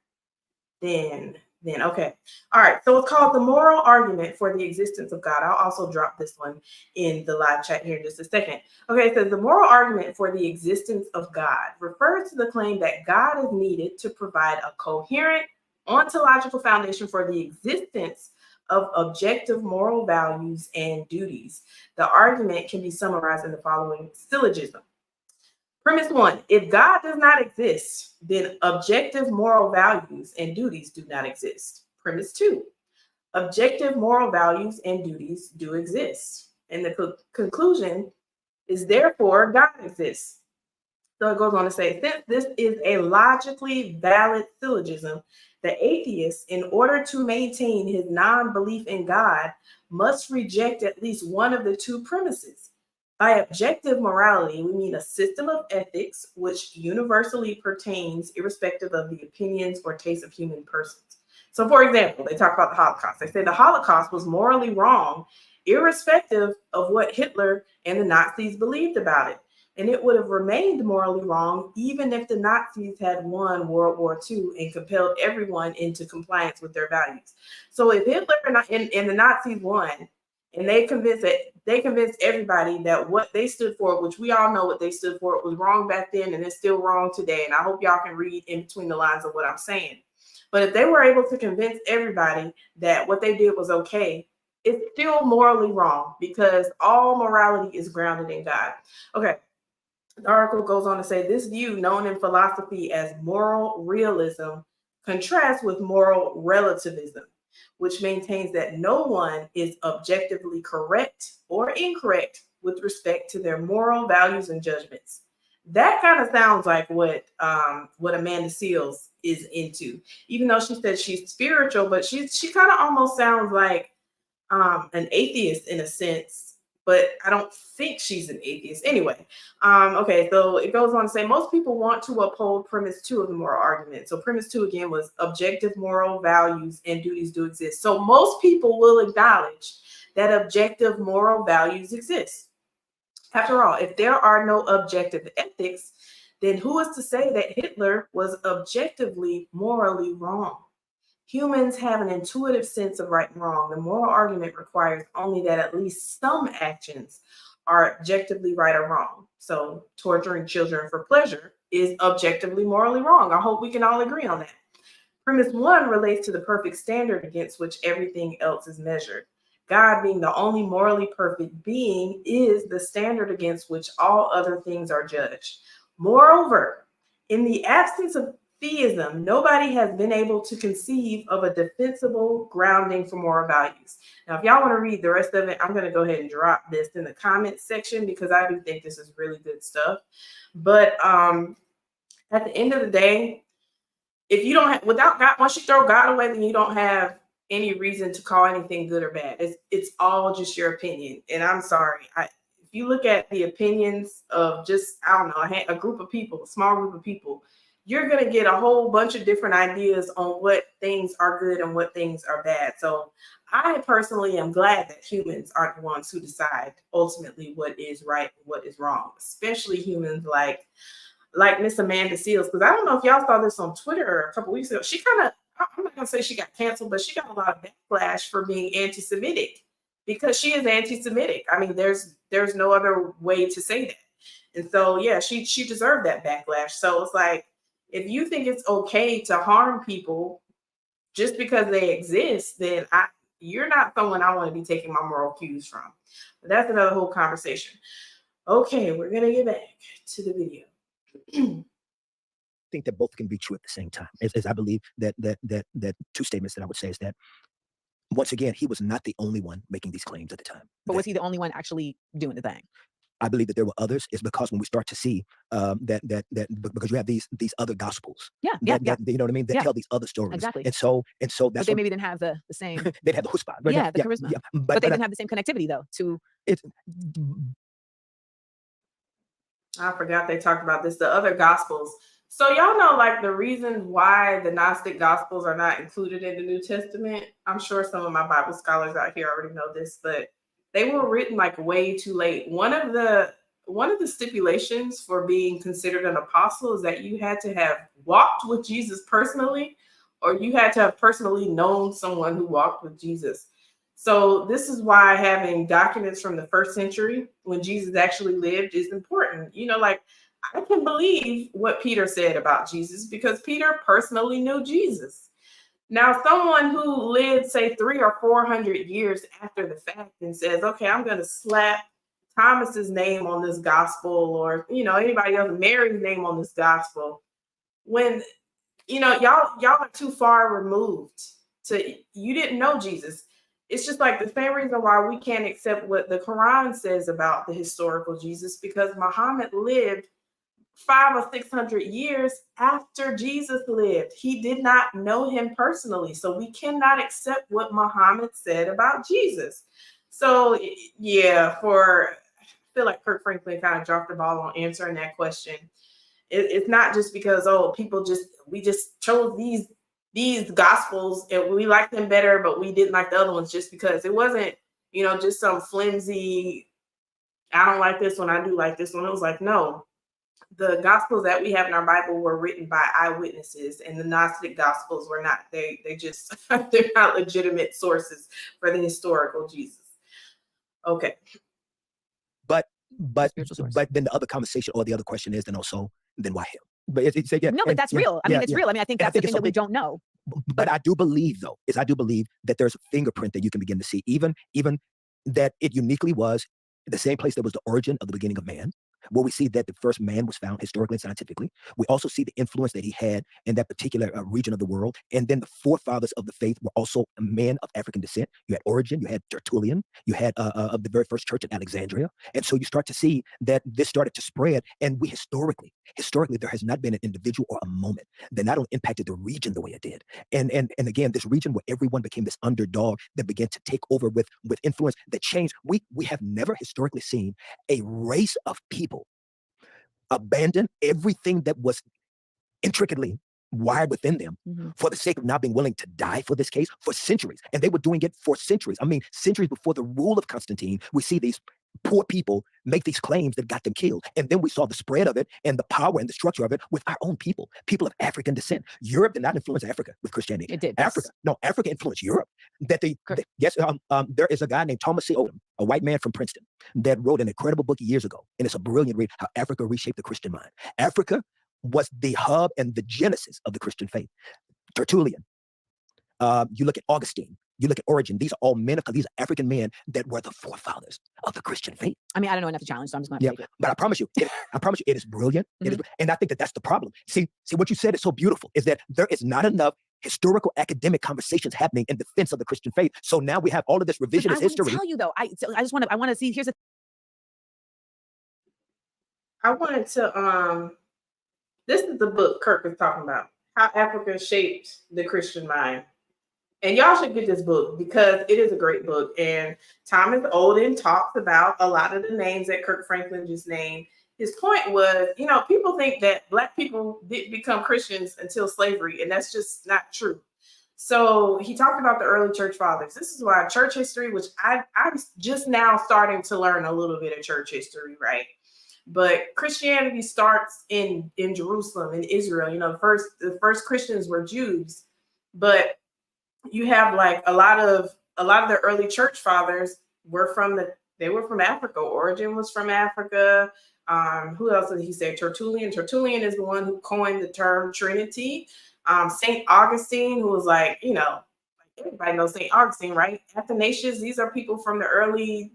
then okay. All right, so it's called the moral argument for the existence of God. I'll also drop this one in the live chat here in just a second. Okay, so the moral argument for the existence of God refers to the claim that God is needed to provide a coherent ontological foundation for the existence of objective moral values and duties. The argument can be summarized in the following syllogism. Premise 1, if God does not exist, then objective moral values and duties do not exist. Premise 2, objective moral values and duties do exist. And the conclusion is therefore God exists. So it goes on to say, since this is a logically valid syllogism, the atheist, in order to maintain his non-belief in God, must reject at least one of the two premises. By objective morality, we mean a system of ethics which universally pertains irrespective of the opinions or tastes of human persons. So, for example, they talk about the Holocaust. They say the Holocaust was morally wrong, irrespective of what Hitler and the Nazis believed about it. And it would have remained morally wrong even if the Nazis had won World War II and compelled everyone into compliance with their values. So if Hitler and the Nazis won, and they convinced everybody that what they stood for, which we all know what they stood for, it was wrong back then and it's still wrong today. And I hope y'all can read in between the lines of what I'm saying. But if they were able to convince everybody that what they did was okay, it's still morally wrong because all morality is grounded in God. Okay. The article goes on to say this view, known in philosophy as moral realism, contrasts with moral relativism, which maintains that no one is objectively correct or incorrect with respect to their moral values and judgments. That kind of sounds like what Amanda Seals is into, even though she said she's spiritual, but she kind of almost sounds like an atheist in a sense, but I don't think she's an atheist. Anyway, okay, so it goes on to say most people want to uphold premise 2 of the moral argument. So premise 2 again was objective moral values and duties do exist. So most people will acknowledge that objective moral values exist. After all, if there are no objective ethics, then who is to say that Hitler was objectively morally wrong? Humans have an intuitive sense of right and wrong. The moral argument requires only that at least some actions are objectively right or wrong. So, torturing children for pleasure is objectively morally wrong. I hope we can all agree on that. Premise one relates to the perfect standard against which everything else is measured. God, being the only morally perfect being, is the standard against which all other things are judged. Moreover, in the absence of theism, nobody has been able to conceive of a defensible grounding for moral values. Now, if y'all want to read the rest of it, I'm going to go ahead and drop this in the comments section because I do think this is really good stuff. But at the end of the day, if you don't have, without God, once you throw God away, then you don't have any reason to call anything good or bad. It's all just your opinion. And I'm sorry, if you look at the opinions of just, I don't know, a group of people, a small group of people, you're going to get a whole bunch of different ideas on what things are good and what things are bad. So I personally am glad that humans aren't the ones who decide ultimately what is right and what is wrong, especially humans like Miss Amanda Seals, because I don't know if y'all saw this on Twitter a couple weeks ago. She kind of, I'm not gonna say she got canceled, but she got a lot of backlash for being anti-Semitic because she is anti-Semitic. I mean, there's no other way to say that. And so yeah, she deserved that backlash. So it's like, if you think it's okay to harm people just because they exist, then you're not someone I want to be taking my moral cues from. But that's another whole conversation. Okay, we're gonna get back to the video. Think that both can be true at the same time. As I believe that two statements that I would say is that, once again, he was not the only one making these claims at the time. But was he the only one actually doing the thing? I believe that there were others. It's because when we start to see because you have these other gospels, Yeah. you know what I mean, that tell these other stories, Exactly. and so that's But they maybe didn't have the same. they'd have the chutzpah, right? Yeah, the charisma. Yeah, but they didn't have the same connectivity though. I forgot they talked about this, the other gospels. So y'all know, like, the reason why the Gnostic gospels are not included in the New Testament. I'm sure some of my Bible scholars out here already know this, but they were written like way too late. One of the stipulations for being considered an apostle is that you had to have walked with Jesus personally, or you had to have personally known someone who walked with Jesus. So this is why having documents from the first century when Jesus actually lived is important. You know, like, I can believe what Peter said about Jesus because Peter personally knew Jesus. Now, someone who lived, say, 300 or 400 years after the fact and says, okay, I'm going to slap Thomas's name on this gospel, or, you know, anybody else, Mary's name on this gospel, when, you know, y'all are too far removed you didn't know Jesus. It's just like the same reason why we can't accept what the Quran says about the historical Jesus, because Muhammad lived 500 or 600 years after Jesus lived. He did not know him personally. So we cannot accept what Muhammad said about Jesus. So yeah, I feel like Kirk Franklin kind of dropped the ball on answering that question. It's not just because, we just chose these gospels and we like them better, but we didn't like the other ones just because. It wasn't, you know, just some flimsy, I don't like this one, I do like this one. It was like, no, the gospels that we have in our Bible were written by eyewitnesses, and the Gnostic gospels were not. They just they're not legitimate sources for the historical Jesus. Okay. But Spiritual source. but then the other conversation or the other question is then why him? But it's again, No, but that's real. I mean, it's real. I mean, I think that's the thing that we don't know. But I do believe, though, that there's a fingerprint that you can begin to see, even that it uniquely was the same place that was the origin of the beginning of man, where we see that the first man was found historically and scientifically. We also see the influence that he had in that particular region of the world. And then the forefathers of the faith were also men of African descent. You had Origen, you had Tertullian, you had of the very first church in Alexandria. And so you start to see that this started to spread. And we historically, there has not been an individual or a moment that not only impacted the region the way it did. And again, this region where everyone became this underdog that began to take over with influence that changed. We have never historically seen a race of people abandon everything that was intricately wired within them for the sake of not being willing to die for this case for centuries. And they were doing it for centuries. I mean, centuries before the rule of Constantine, we see these poor people make these claims that got them killed. And then we saw the spread of it and the power and the structure of it with our own people of African descent. Europe did not influence Africa with Christianity. It did. Africa influenced Europe. There is a guy named Thomas C. Odom, a white man from Princeton, that wrote an incredible book years ago. And it's a brilliant read, How Africa Reshaped the Christian Mind. Africa was the hub and the genesis of the Christian faith. Tertullian, you look at Augustine, you look at Origen, these are all men, these are African men that were the forefathers of the Christian faith. I mean, I don't know enough to challenge, so I'm just going to take it. But I promise you, it is brilliant. And I think that that's the problem. See, what you said is so beautiful, is that there is not enough historical academic conversations happening in defense of the Christian faith. So now we have all of this revisionist history. I tell you though, I want to see, here's a. I wanted to, this is the book Kirk is talking about, How Africa Shaped the Christian Mind. And y'all should get this book because it is a great book. And Thomas Olden talks about a lot of the names that Kirk Franklin just named. His point was, people think that Black people didn't become Christians until slavery, and that's just not true. So he talked about the early church fathers. This is why church history, which I'm just now starting to learn a little bit of church history, right? But Christianity starts in Jerusalem, in Israel. The first Christians were Jews, but you have like a lot of the early church fathers were from Africa. Origen was from Africa. Who else did he say? Tertullian. Tertullian is the one who coined the term Trinity. Saint Augustine, who was like, everybody knows Saint Augustine, right? Athanasius. These are people from the early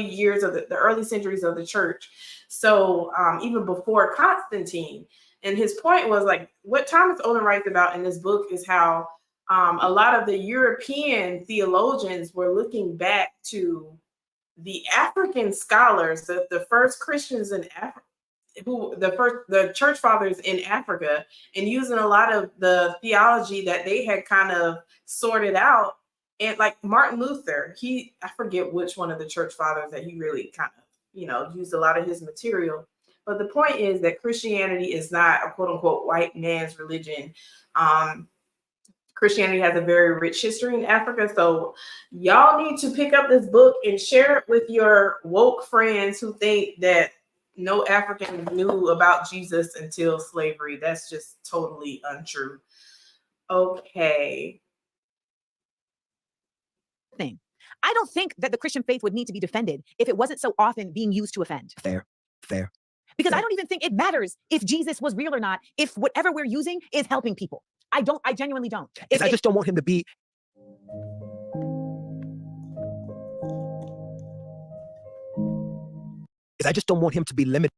years of the early centuries of the church. So even before Constantine. And his point was like what Thomas Olden writes about in this book is how a lot of the European theologians were looking back to the African scholars, the first Christians in Africa, the church fathers in Africa, and using a lot of the theology that they had kind of sorted out. And like Martin Luther, I forget which one of the church fathers that he really kind of, used a lot of his material. But the point is that Christianity is not a quote unquote white man's religion. Christianity has a very rich history in Africa. So y'all need to pick up this book and share it with your woke friends who think that no African knew about Jesus until slavery. That's just totally untrue. Okay. I don't think that the Christian faith would need to be defended if it wasn't so often being used to offend. Fair. Because I don't even think it matters if Jesus was real or not, if whatever we're using is helping people. I genuinely don't. I just don't want him to be. I just don't want him to be limited.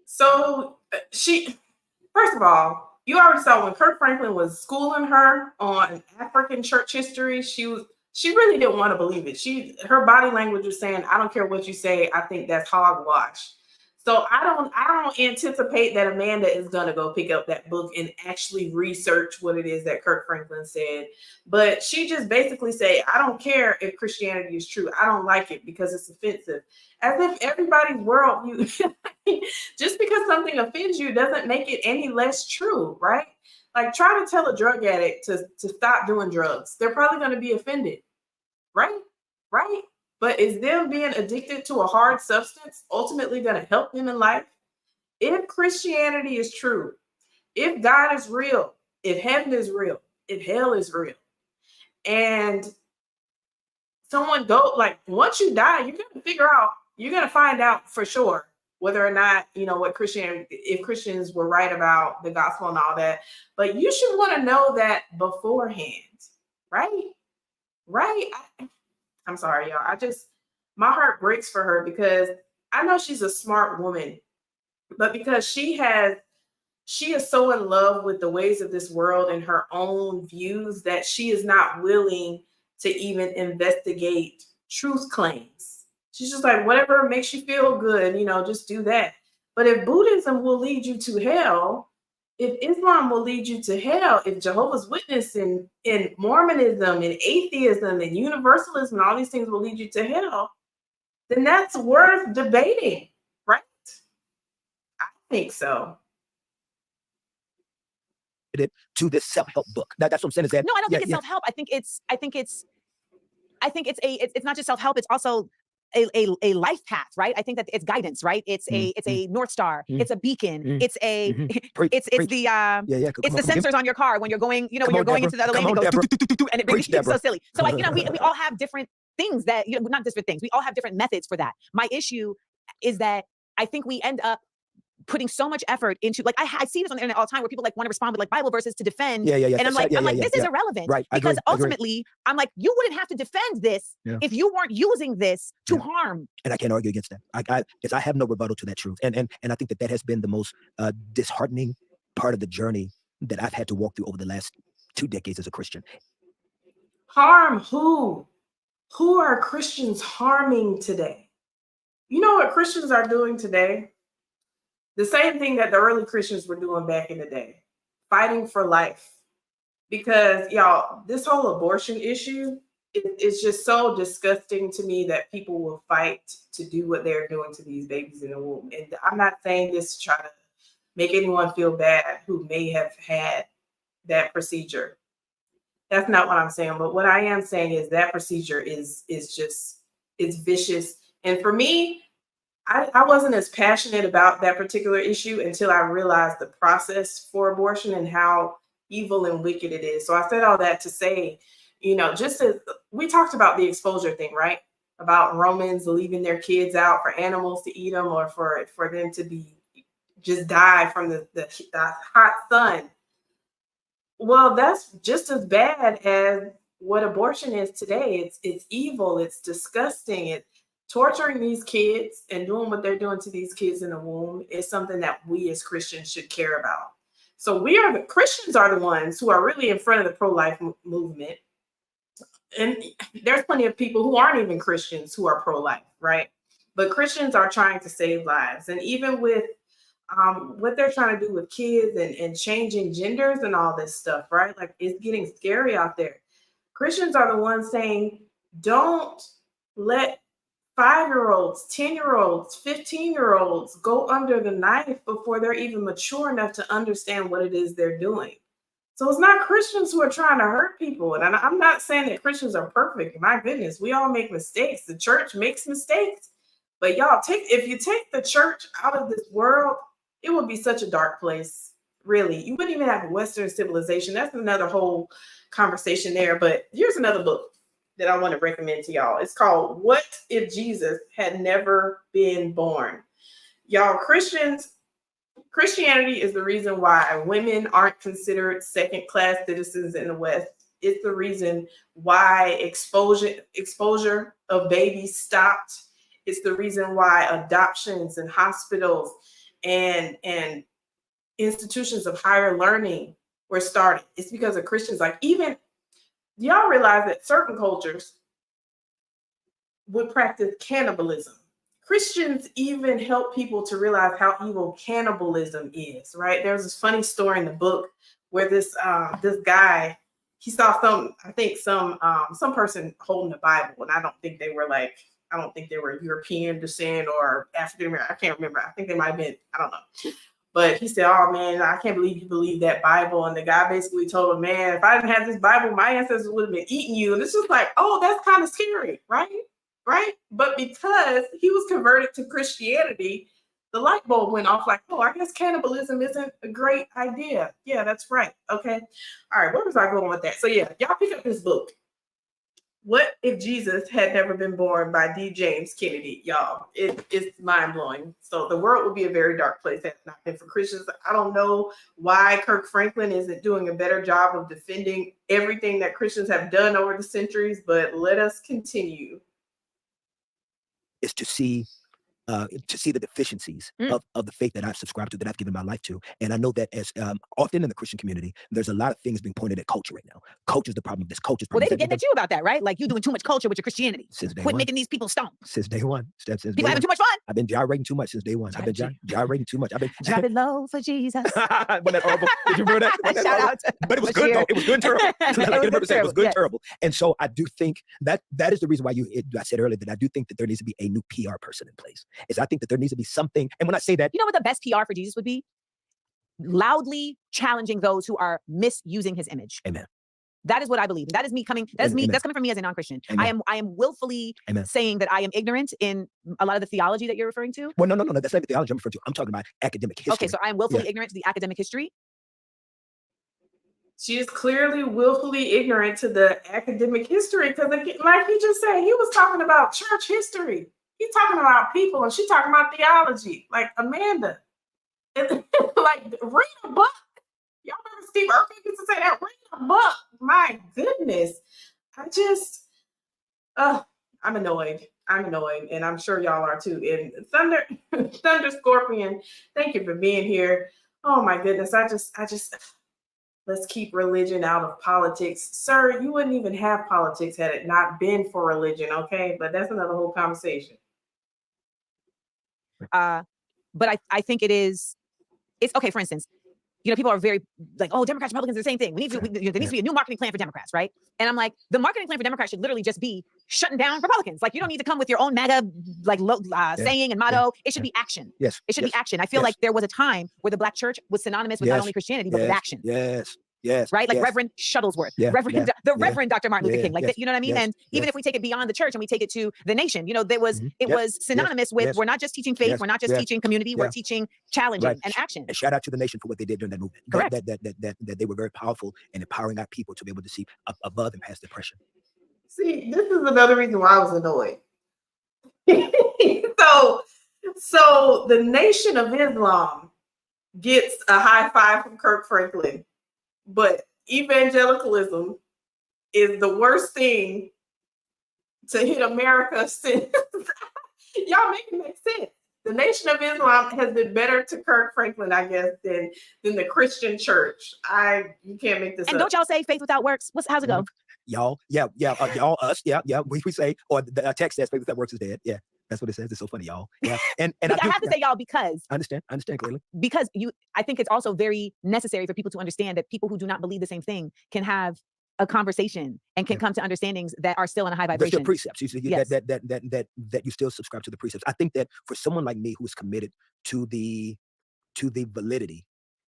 So first of all, you already saw when Kirk Franklin was schooling her on African church history, she really didn't want to believe it. Her body language was saying, I don't care what you say, I think that's hogwash. So I don't anticipate that Amanda is gonna go pick up that book and actually research what it is that Kirk Franklin said. But she just basically say, I don't care if Christianity is true. I don't like it because it's offensive. As if everybody's worldview, just because something offends you doesn't make it any less true, right? Like try to tell a drug addict to stop doing drugs. They're probably going to be offended, right? Right? But is them being addicted to a hard substance ultimately going to help them in life? If Christianity is true, if God is real, if heaven is real, if hell is real, and someone once you die, you're going to find out for sure whether or not, if Christians were right about the gospel and all that. But you should want to know that beforehand, right? Right? I'm sorry, y'all. My heart breaks for her because I know she's a smart woman, but because she is so in love with the ways of this world and her own views that she is not willing to even investigate truth claims. She's just like, whatever makes you feel good, just do that. But if Buddhism will lead you to hell, if Islam will lead you to hell, if Jehovah's Witness and Mormonism and atheism and universalism and all these things will lead you to hell, then that's worth debating, right? I think so. To this self-help book. That's what I'm saying is that. No, I don't think it's self-help. I think it's I think it's not just self-help, it's also a life path, right? I think that it's guidance, right? It's a North Star, it's a beacon, it's a it's the it's the sensors on your car when you're going, you know, when you're going into the other lane, it goes and it makes you so silly. So like, you know, we all have different things that, you know, not different things. We all have different methods for that. My issue is that I think we end up putting so much effort into, like, I see this on the internet all the time where people like want to respond with like Bible verses to defend. And I'm like, this is irrelevant. Right. Because ultimately, I'm like, you wouldn't have to defend this if you weren't using this to harm. And I can't argue against that. I have no rebuttal to that truth. And I think that has been the most disheartening part of the journey that I've had to walk through over the last 2 decades as a Christian. Harm who? Who are Christians harming today? You know what Christians are doing today? The same thing that the early Christians were doing back in the day, fighting for life. Because, y'all, this whole abortion issue is just so disgusting to me that people will fight to do what they're doing to these babies in the womb. And I'm not saying this to try to make anyone feel bad who may have had that procedure. That's not what I'm saying. But what I am saying is that procedure is vicious. And for me, I wasn't as passionate about that particular issue until I realized the process for abortion and how evil and wicked it is. So I said all that to say, you know, just as we talked about the exposure thing, right? About Romans leaving their kids out for animals to eat them or for them to be just die from the hot sun. Well, that's just as bad as what abortion is today. It's evil. It's disgusting. It's torturing these kids and doing what they're doing to these kids in the womb is something that we as Christians should care about. So Christians are the ones who are really in front of the pro-life movement. And there's plenty of people who aren't even Christians who are pro-life, right? But Christians are trying to save lives. And even with what they're trying to do with kids and changing genders and all this stuff, right? Like, it's getting scary out there. Christians are the ones saying, don't let 5-year-olds, 10-year-olds, 15-year-olds go under the knife before they're even mature enough to understand what it is they're doing. So it's not Christians who are trying to hurt people. And I'm not saying that Christians are perfect. My goodness, we all make mistakes. The church makes mistakes. But y'all, if you take the church out of this world, it would be such a dark place. Really, you wouldn't even have Western civilization. That's another whole conversation there. But here's another book that I want to recommend to y'all. It's called What If Jesus Had Never Been Born? Y'all, Christianity is the reason why women aren't considered second-class citizens in the West. It's the reason why exposure of babies stopped. It's the reason why adoptions and hospitals and institutions of higher learning were started. It's because of Christians. Like, even, do y'all realize that certain cultures would practice cannibalism? Christians even help people to realize how evil cannibalism is, right? There's this funny story in the book where this guy, he saw some person holding the Bible, and I don't think they were European descent or African American. I can't remember. I think they might have been, I don't know. But he said, "Oh man, I can't believe you believe that Bible." And the guy basically told him, "Man, if I didn't have this Bible, my ancestors would have been eating you." And it's just like, oh, that's kind of scary, right? Right? But because he was converted to Christianity, the light bulb went off like, oh, I guess cannibalism isn't a great idea. Yeah, that's right. Okay. All right, where was I going with that? So yeah, y'all pick up this book. What If Jesus Had Never Been Born by D. James Kennedy, y'all. It's mind-blowing. So the world would be a very dark place had it not been for Christians. I don't know why Kirk Franklin isn't doing a better job of defending everything that Christians have done over the centuries, but let us continue. Is to see the deficiencies of the faith that I've subscribed to, that I've given my life to. And I know that as often in the Christian community, there's a lot of things being pointed at culture right now. Culture's the problem. This culture's Well, problem. they've been getting at you about that, right? Like, you doing too much culture with your Christianity. Since day Quit one. making these people stoned. Since day one. People having too much fun. I've been gyrating too much since day one. I've been gyrating too much. I've been Drop it low for Jesus. Wasn't that horrible? Did you remember that? Wasn't that Shout horrible? out to But it was good though. It was good and terrible. It was good and terrible. And so I do think that is the reason why I said earlier that I do think that there needs to be a new PR person in place. Is I think that there needs to be something. And when I say that, you know what the best PR for Jesus would be? Loudly challenging those who are misusing his image. Amen. That is what I believe. That is me coming. That's me. Amen. That's coming from me as a non-Christian. Amen. I am willfully Amen. saying that I am ignorant in a lot of the theology that you're referring to. Well, no. That's not the theology I'm referring to. I'm talking about academic history. Okay, so I am willfully ignorant to the academic history. She is clearly willfully ignorant to the academic history because, like he just said, he was talking about church history. He's talking about people, and she's talking about theology. Like, Amanda, like, read a book. Y'all remember Steve Irwin used to say that? Read a book. My goodness. I'm annoyed. And I'm sure y'all are too. And Thunder Scorpion, thank you for being here. Oh my goodness. I just let's keep religion out of politics. Sir, you wouldn't even have politics had it not been for religion, okay? But that's another whole conversation. But I think it's okay, for instance, people are very like, oh, Democrats, Republicans are the same thing. There needs to be a new marketing plan for Democrats, right? And I'm like, the marketing plan for Democrats should literally just be shutting down Republicans. Like, you don't need to come with your own MAGA saying and motto. It should be action. Yes. It should be action. I feel like there was a time where the Black church was synonymous with not only Christianity, but with action. Yes. Right? Like Reverend Shuttlesworth, Reverend Dr. Martin Luther King. Like, you know what I mean? And even if we take it beyond the church and we take it to the nation, it was synonymous with, we're not just teaching faith, we're not just teaching community, we're teaching challenging and action. And shout out to the nation for what they did during that movement. Correct. That they were very powerful in empowering our people to be able to see above and past depression. See, this is another reason why I was annoyed. So the Nation of Islam gets a high five from Kirk Franklin, but evangelicalism is the worst thing to hit America since y'all make it make sense. The Nation of Islam has been better to Kirk Franklin, I guess, than the Christian church. You can't make this up. And don't y'all say faith without works? How's it go? Y'all, y'all, us, we say, or the text says faith without works is dead. Yeah. That's what it says. It's so funny, y'all. Yeah. And I have to say y'all because I understand clearly. Because I think it's also very necessary for people to understand that people who do not believe the same thing can have a conversation and can come to understandings that are still in a high vibration. There's still precepts. That you still subscribe to the precepts. I think that for someone like me who is committed to the validity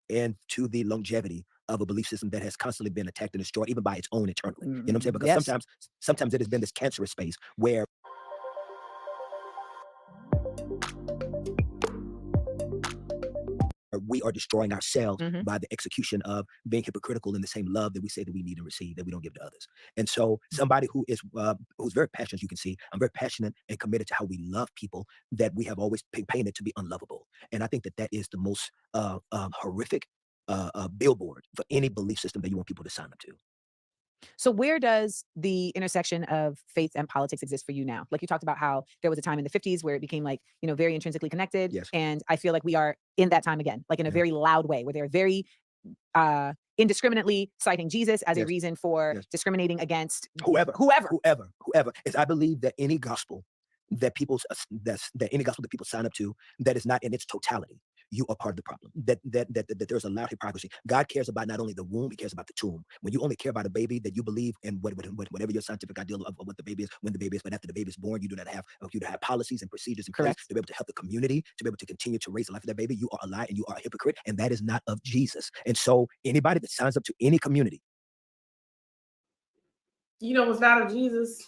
and to the longevity of a belief system that has constantly been attacked and destroyed, even by its own internally. You know what I'm saying? Because sometimes it has been this cancerous space where we are destroying ourselves by the execution of being hypocritical in the same love that we say that we need and receive that we don't give to others. And so somebody who's very passionate, as you can see, I'm very passionate and committed to how we love people that we have always painted to be unlovable. And I think that is the most horrific billboard for any belief system that you want people to sign up to. So where does the intersection of faith and politics exist for you now? Like you talked about how there was a time in the 50s where it became like, very intrinsically connected. Yes. And I feel like we are in that time again, like in a very loud way where they're very indiscriminately citing Jesus as a reason for discriminating against whoever. Is I believe that any gospel that people sign up to that is not in its totality, you are part of the problem. That there's a loud hypocrisy. God cares about not only the womb, he cares about the tomb. When you only care about a baby, that you believe in whatever your scientific ideal of what the baby is, when the baby is, but after the baby is born, you do not have policies and procedures in place to be able to help the community, to be able to continue to raise the life of that baby. You are a lie and you are a hypocrite, and that is not of Jesus. And so anybody that signs up to any community. What's not of Jesus?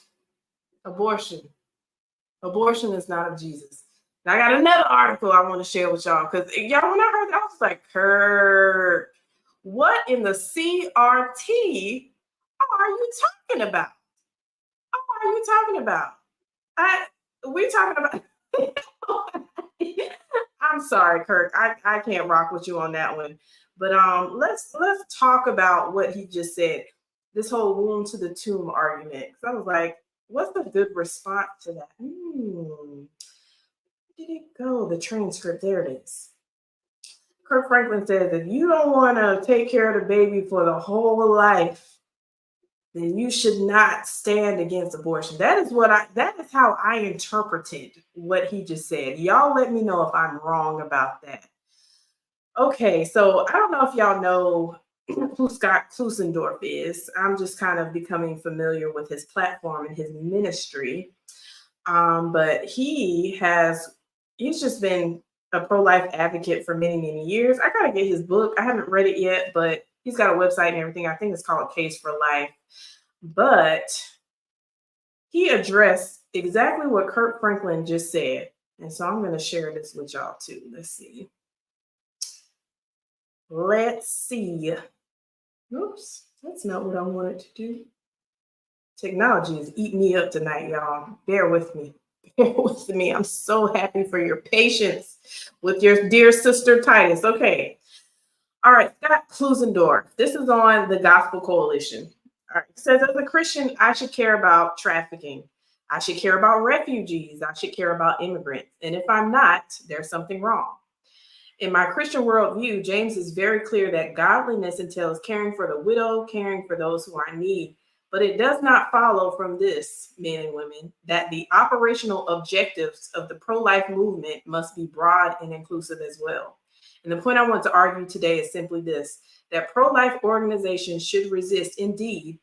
Abortion. Abortion is not of Jesus. Now, I got another article I want to share with y'all because y'all, when I heard that, I was like, Kirk, what in the CRT are you talking about? What are you talking about? We talking about. I'm sorry, Kirk. I can't rock with you on that one. But let's talk about what he just said. This whole womb to the tomb argument. Because I was like, what's the good response to that? Where did it go? The transcript, there it is. Kirk Franklin says, if you don't want to take care of the baby for the whole life, then you should not stand against abortion. That is how I interpreted what he just said. Y'all let me know if I'm wrong about that. Okay, so I don't know if y'all know who Scott Klusendorf is. I'm just kind of becoming familiar with his platform and his ministry. But he's just been a pro-life advocate for many, many years. I gotta get his book. I haven't read it yet, but He's got a website and everything. I think it's called Case for Life. But he addressed exactly what Kirk Franklin just said. And so I'm going to share this with y'all too. Let's see. Oops, that's not what I wanted to do. Technology is eating me up tonight, y'all. Bear with me. Bear with me. I'm so happy for your patience with your dear sister Titus. Okay. All right, Scott Klusendorf. This is on the Gospel Coalition. All right. It says, as a Christian, I should care about trafficking. I should care about refugees. I should care about immigrants. And if I'm not, there's something wrong. In my Christian worldview, James is very clear that godliness entails caring for the widow, caring for those who are in need. But it does not follow from this, men and women, that the operational objectives of the pro-life movement must be broad and inclusive as well. And the point I want to argue today is simply this, that pro-life organizations should resist, indeed,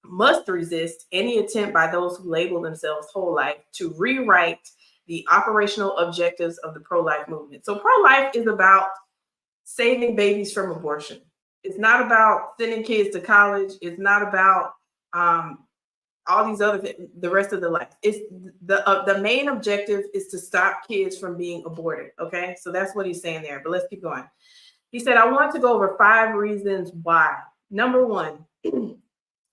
must resist any attempt by those who label themselves whole life to rewrite the operational objectives of the pro-life movement. So pro-life is about saving babies from abortion. It's not about sending kids to college. It's not about all these other things, the rest of the life. It's the main objective is to stop kids from being aborted. Okay, so that's what he's saying there. But let's keep going. He said, I want to go over 5 reasons why. Number 1,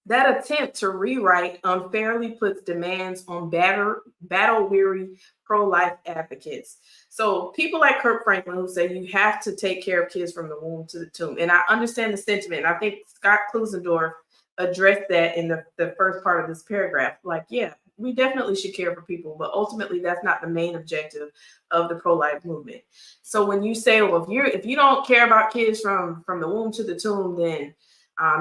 that attempt to rewrite unfairly puts demands on battle-weary pro-life advocates. So people like Kirk Franklin who say you have to take care of kids from the womb to the tomb. And I understand the sentiment. I think Scott Klusendorf addressed that in the first part of this paragraph. Like, yeah, we definitely should care for people, but ultimately that's not the main objective of the pro-life movement. So when you say, well, if you don't care about kids from the womb to the tomb, then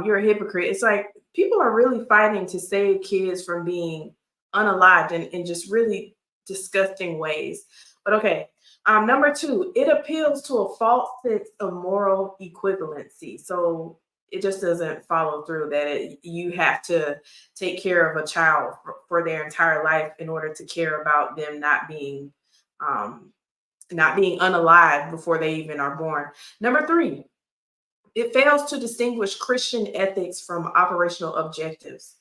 you're a hypocrite. It's like people are really fighting to save kids from being unalived in just really disgusting ways. But okay, number 2, it appeals to a false sense of moral equivalency. So it just doesn't follow through that you have to take care of a child for their entire life in order to care about them not being unalive before they even are born. Number 3, it fails to distinguish Christian ethics from operational objectives.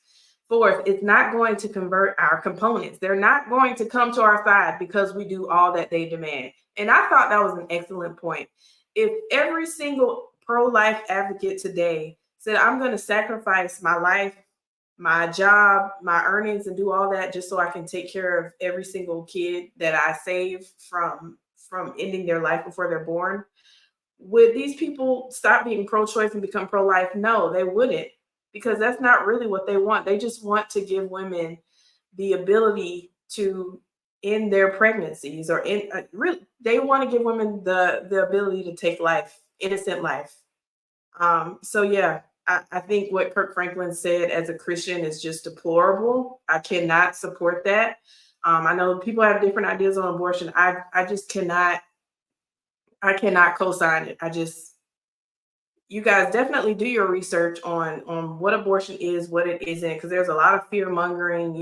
4th, it's not going to convert our components. They're not going to come to our side because we do all that they demand. And I thought that was an excellent point. If every single pro-life advocate today said, I'm going to sacrifice my life, my job, my earnings, and do all that just so I can take care of every single kid that I save from ending their life before they're born, would these people stop being pro-choice and become pro-life? No, they wouldn't, because that's not really what they want. They just want to give women the ability to end their pregnancies, or they want to give women the ability to take life, innocent life. So yeah, I think what Kirk Franklin said as a Christian is just deplorable. I cannot support that. I know people have different ideas on abortion. I just cannot co-sign it. You guys definitely do your research on what abortion is, what it isn't, because there's a lot of fear mongering,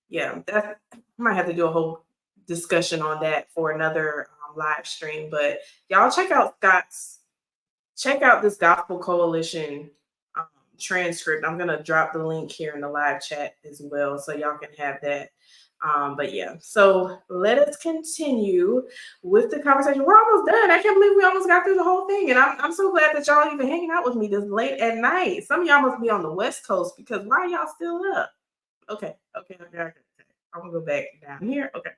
yeah, I might have to do a whole discussion on that for another live stream. But y'all check out this Gospel Coalition transcript. I'm gonna drop the link here in the live chat as well, so y'all can have that. But yeah, so let us continue with the conversation. We're almost done. I can't believe we almost got through the whole thing. And I'm so glad that y'all even hanging out with me this late at night. Some of y'all must be on the West Coast, because why are y'all still up? Okay. I'm gonna go back down here. Okay.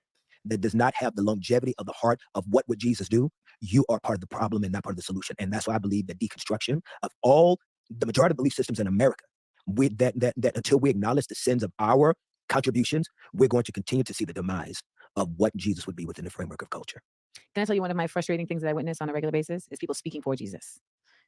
That does not have the longevity of the heart of what would Jesus do, you are part of the problem and not part of the solution. And that's why I believe that deconstruction of the majority of belief systems in America, that until we acknowledge the sins of our contributions, we're going to continue to see the demise of what Jesus would be within the framework of culture. Can I tell you one of my frustrating things that I witness on a regular basis is people speaking for Jesus.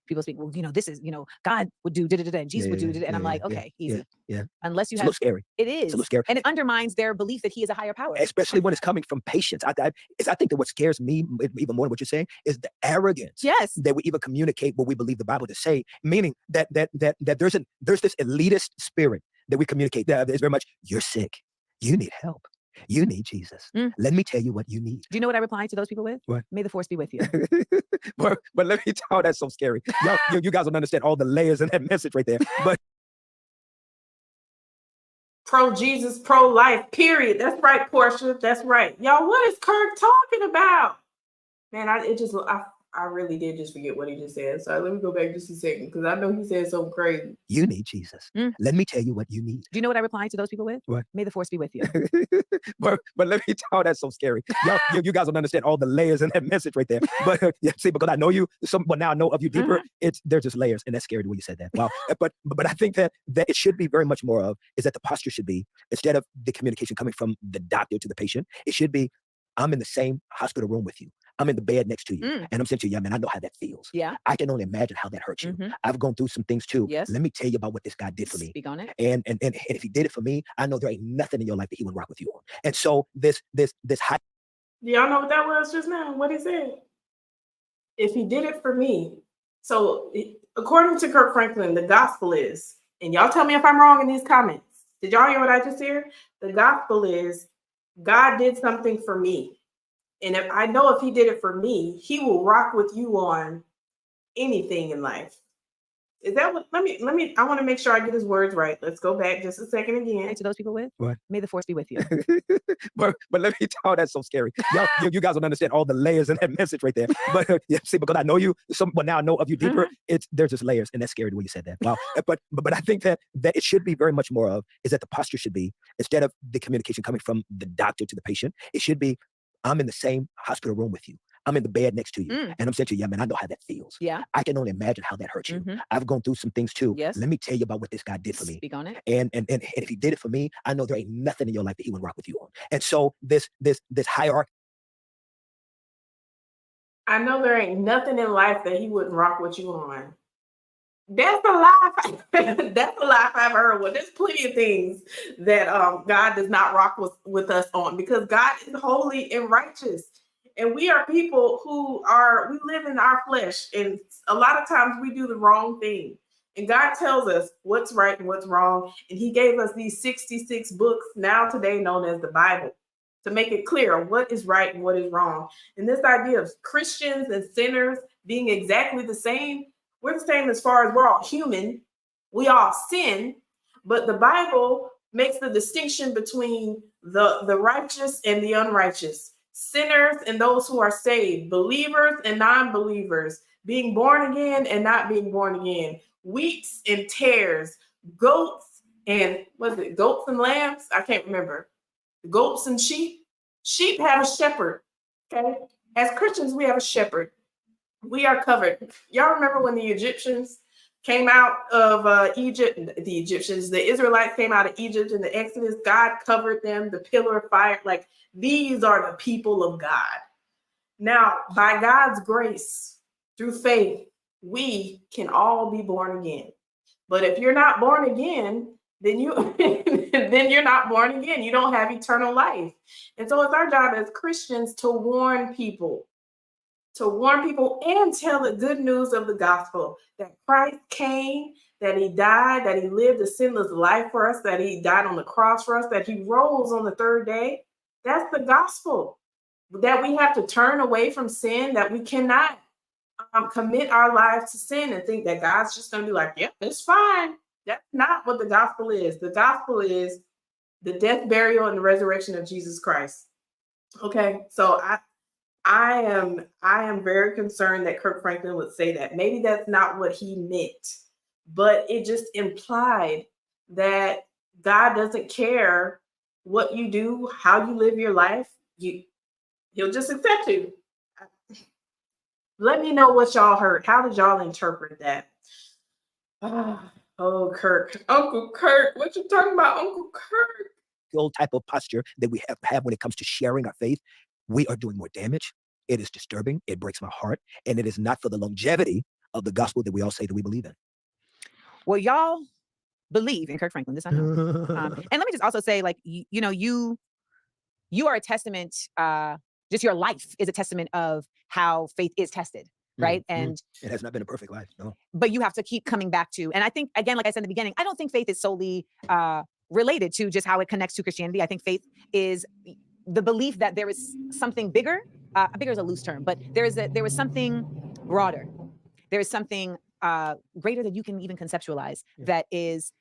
People speak, well, this is, God would do da-da-da-da, and Jesus would do da-da, and I'm like, okay, easy. Yeah. Unless you It's have, a little scary. it is. It's a little scary. And it undermines their belief that he is a higher power. Especially when it's coming from patience. I think that what scares me even more than what you're saying is the arrogance. Yes. That we even communicate what we believe the Bible to say, meaning that there's this elitist spirit that we communicate. That is very much, you're sick, you need help. You need Jesus. Mm. Let me tell you what you need. Do you know what I reply to those people with? What? May the force be with you. but let me tell you, that's so scary. You guys don't understand all the layers in that message right there. But Pro-Jesus, pro-life, period. That's right, Portia. That's right. Y'all, what is Kirk talking about? Man, I really did just forget what he just said. So let me go back just a second because I know he said something crazy. you need Jesus. Mm. Let me tell you what you need. Do you know what I reply to those people with? What? May the force be with you. but let me tell you, that's so scary. You guys don't understand all the layers in that message right there. But see, because I know you, but now I know of you deeper. There's just layers, and that's scary the way you said that. Wow. but I think that it should be very much more of is that the posture should be, instead of the communication coming from the doctor to the patient, it should be, I'm in the same hospital room with you. I'm in the bed next to you. Mm. And I'm saying to you, yeah, man, I know how that feels. Yeah. I can only imagine how that hurts you. Mhm. I've gone through some things too. Yes. Let me tell you about what this guy did for me. Speak on it. And if he did it for me, I know there ain't nothing in your life that he wouldn't rock with you on. And so this high. Do y'all know what that was just now? What he said? If he did it for me. So according to Kirk Franklin, the gospel is, and y'all tell me if I'm wrong in these comments. Did y'all hear what I just heard? The gospel is God did something for me. And if I know if he did it for me, he will rock with you on anything in life. Is that what? Let me. I want to make sure I get his words right. Let's go back just a second again. To those people with? What? May the force be with you. but let me tell you, that's so scary. You guys don't understand all the layers in that message right there. But see, because I know you, but now I know of you deeper. There's just layers, and that's scary the way you said that. Wow. but I think that it should be very much more of is that the posture should be, instead of the communication coming from the doctor to the patient, it should be, I'm in the same hospital room with you. I'm in the bed next to you. Mm. And I'm saying to you, yeah, man, I know how that feels. Yeah. I can only imagine how that hurts you. Mhm. I've gone through some things too. Yes. Let me tell you about what this guy did for me. Speak on it. And if he did it for me, I know there ain't nothing in your life that he wouldn't rock with you on. And so this hierarchy. I know there ain't nothing in life that he wouldn't rock with you on. That's a lie. That's a lie I've heard. Well, there's plenty of things that God does not rock with us on, because God is holy and righteous. And we are people we live in our flesh. And a lot of times we do the wrong thing. And God tells us what's right and what's wrong. And he gave us these 66 books, now today known as the Bible, to make it clear what is right and what is wrong. And this idea of Christians and sinners being exactly the same, we're the same as far as we're all human. We all sin, but the Bible makes the distinction between the righteous and the unrighteous, sinners and those who are saved, believers and non-believers, being born again and not being born again, wheats and tares, goats and goats and lambs? I can't remember. Goats and sheep. Sheep have a shepherd. Okay. As Christians, we have a shepherd. We are covered. Y'all remember when the Egyptians came out of Egypt? The Israelites came out of Egypt in the Exodus. God covered them, the pillar of fire. Like, these are the people of God. Now, by God's grace, through faith, we can all be born again. But if you're not born again, then you're not born again. You don't have eternal life. And so it's our job as Christians to warn people and tell the good news of the gospel, that Christ came, that he died, that he lived a sinless life for us, that he died on the cross for us, that he rose on the third day. That's the gospel. That we have to turn away from sin, that we cannot commit our lives to sin and think that God's just going to be like, yep, it's fine. That's not what the gospel is. The gospel is the death, burial, and the resurrection of Jesus Christ. Okay, so I am very concerned that Kirk Franklin would say that. Maybe that's not what he meant, but it just implied that God doesn't care what you do, how you live your life. He'll just accept you. Let me know what y'all heard. How did y'all interpret that? Oh, Kirk. Uncle Kirk. What you talking about, Uncle Kirk? The old type of posture that we have when it comes to sharing our faith, we are doing more damage. It is disturbing. It breaks my heart. And it is not for the longevity of the gospel that we all say that we believe in. Well, y'all believe in Kirk Franklin. This I know. And let me just also say, like, you are a testament. Just your life is a testament of how faith is tested, right? And it has not been a perfect life, no. But you have to keep coming back to, and I think, again, like I said in the beginning, I don't think faith is solely related to just how it connects to Christianity. I think faith is the belief that there is something bigger. Bigger is a loose term, but there is something broader. There is something greater that you can even conceptualize that is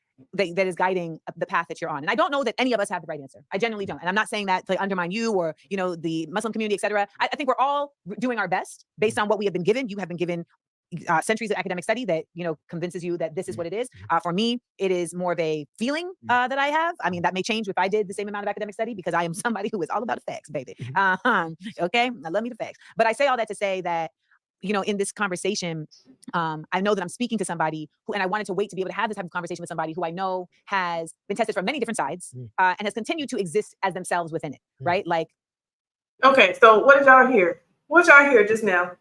guiding the path that you're on. And I don't know that any of us have the right answer. I genuinely don't. And I'm not saying that to undermine you or, the Muslim community, et cetera. I think we're all doing our best based on what we have been given. You have been given centuries of academic study that, convinces you that this is what it is. For me, it is more of a feeling that I have. I mean, that may change if I did the same amount of academic study, because I am somebody who is all about the facts, baby. Okay. I love me the facts. But I say all that to say that, in this conversation, I know that I'm speaking to somebody who, and I wanted to wait to be able to have this type of conversation with somebody who I know has been tested from many different sides and has continued to exist as themselves within it, right? Like, okay, so what did y'all hear? What y'all hear just now?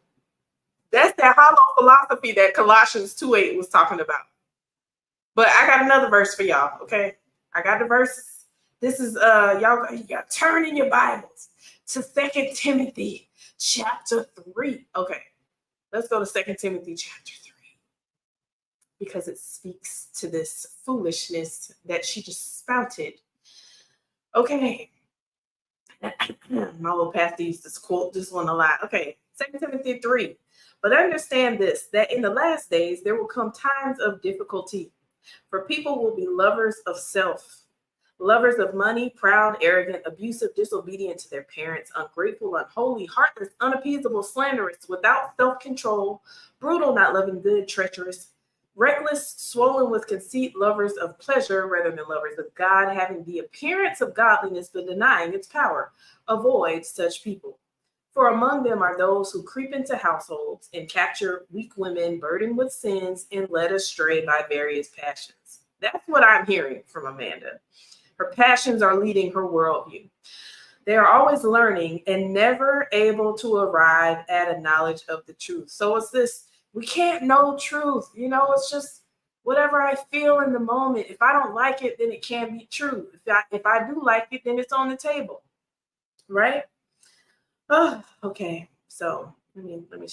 That's that hollow philosophy that Colossians 2:8 was talking about. But I got another verse for y'all, okay? I got the verses. This is, y'all got turn in your Bibles to 2 Timothy chapter 3. Okay. Let's go to 2 Timothy chapter 3, because it speaks to this foolishness that she just spouted. Okay. My little pastor used to quote this one a lot. Okay, 2 Timothy 3. But understand this, that in the last days there will come times of difficulty, for people will be lovers of self, lovers of money, proud, arrogant, abusive, disobedient to their parents, ungrateful, unholy, heartless, unappeasable, slanderous, without self-control, brutal, not loving good, treacherous, reckless, swollen with conceit, lovers of pleasure rather than lovers of God, having the appearance of godliness but denying its power. Avoid such people. For among them are those who creep into households and capture weak women burdened with sins and led astray by various passions. That's what I'm hearing from Amanda. Her passions are leading her worldview. They are always learning and never able to arrive at a knowledge of the truth. So it's this, we can't know truth. It's just whatever I feel in the moment. If I don't like it, then it can't be true. If I do like it, then it's on the table. Right? Oh, okay. So let me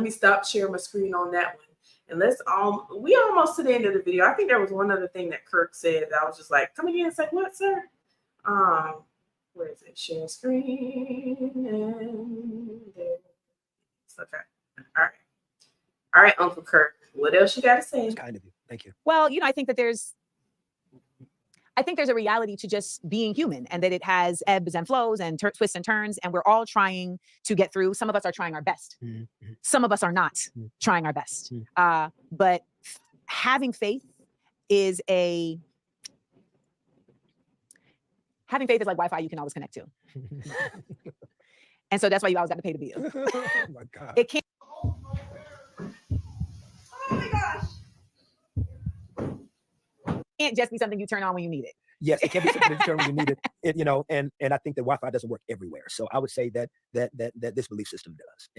stop sharing my screen on that one. And we almost to the end of the video. I think there was one other thing that Kirk said that I was just like, come again and say, what, sir? Where is it? Share screen. And there. Okay. All right, Uncle Kirk. What else you got to say? It's kind of you. Thank you. Well, I think that there's a reality to just being human, and that it has ebbs and flows and twists and turns, and we're all trying to get through. Some of us are trying our best. Some of us are not trying our best. But having faith is like Wi-Fi you can always connect to. And so that's why you always got to pay the bill. Oh my God. It can't. Oh my gosh. Can't just be something you turn on when you need it. Yes, it can be something that when you need it. And I think that Wi-Fi doesn't work everywhere. So I would say that this belief system does.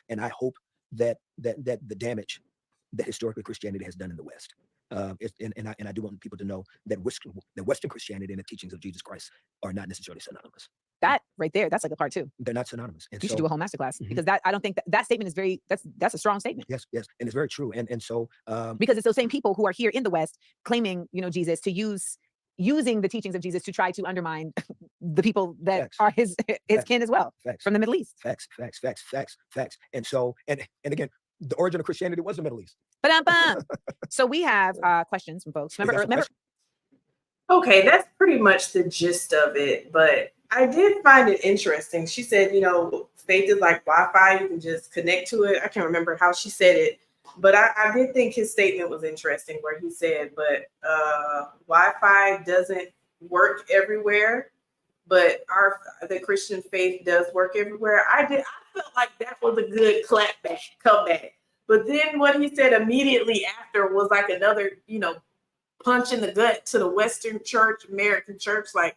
And I hope that the damage that historically Christianity has done in the West. And I do want people to know that Western Christianity and the teachings of Jesus Christ are not necessarily synonymous. That right there, that's like a part too. They're not synonymous. And you should do a whole masterclass because I don't think that statement is that's a strong statement. Yes, and it's very true. And so because it's those same people who are here in the West claiming, Jesus, to using the teachings of Jesus to try to undermine the people that are his kin as well from the Middle East. Facts. And so, and again, the origin of Christianity was the Middle East. So we have questions from folks. Remember? Okay, that's pretty much the gist of it. But I did find it interesting. She said, faith is like Wi-Fi. You can just connect to it. I can't remember how she said it. But I did think his statement was interesting where he said, but Wi-Fi doesn't work everywhere, but the Christian faith does work everywhere. I felt like that was a good comeback. But then what he said immediately after was like another, punch in the gut to the Western church, American church. Like,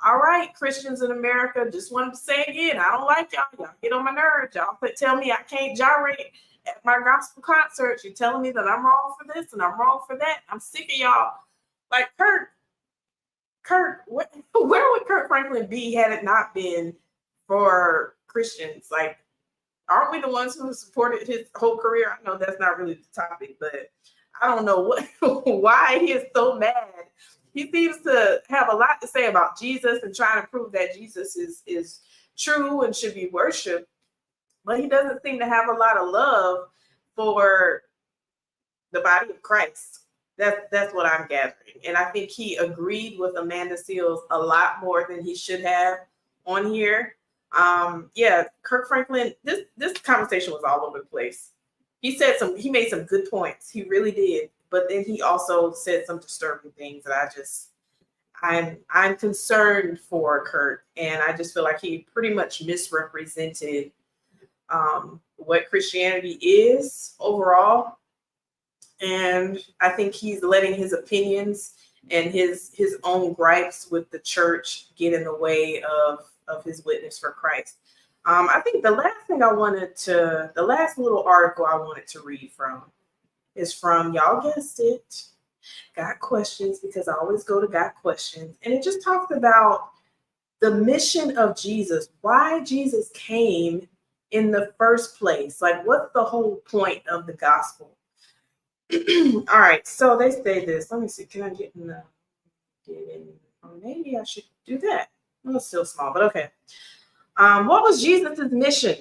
all right, Christians in America, just wanted to say again, I don't like y'all. Y'all get on my nerves. Y'all tell me I can't gyrate at my gospel concerts. You're telling me that I'm wrong for this and I'm wrong for that. I'm sick of y'all. Like Kirk, where would Kirk Franklin be had it not been for Christians? Like, aren't we the ones who supported his whole career? I know that's not really the topic, but I don't know what why he is so mad. He seems to have a lot to say about Jesus and trying to prove that Jesus is true and should be worshipped, but he doesn't seem to have a lot of love for the body of Christ. That's what I'm gathering. And I think he agreed with Amanda Seals a lot more than he should have on here. Yeah, Kirk Franklin, this conversation was all over the place. He made some good points. He really did. But then he also said some disturbing things that I'm concerned for Kirk, and I just feel like he pretty much misrepresented what Christianity is overall. And I think he's letting his opinions and his own gripes with the church get in the way of his witness for Christ. I think the last little article I wanted to read from is from, y'all guessed it, Got Questions, because I always go to Got Questions. And it just talks about the mission of Jesus, why Jesus came in the first place. Like, what's the whole point of the gospel? All right, so they say this. Let me see. Can I get in? Oh, maybe I should do that. Well, it's still small, but okay. What was Jesus' mission?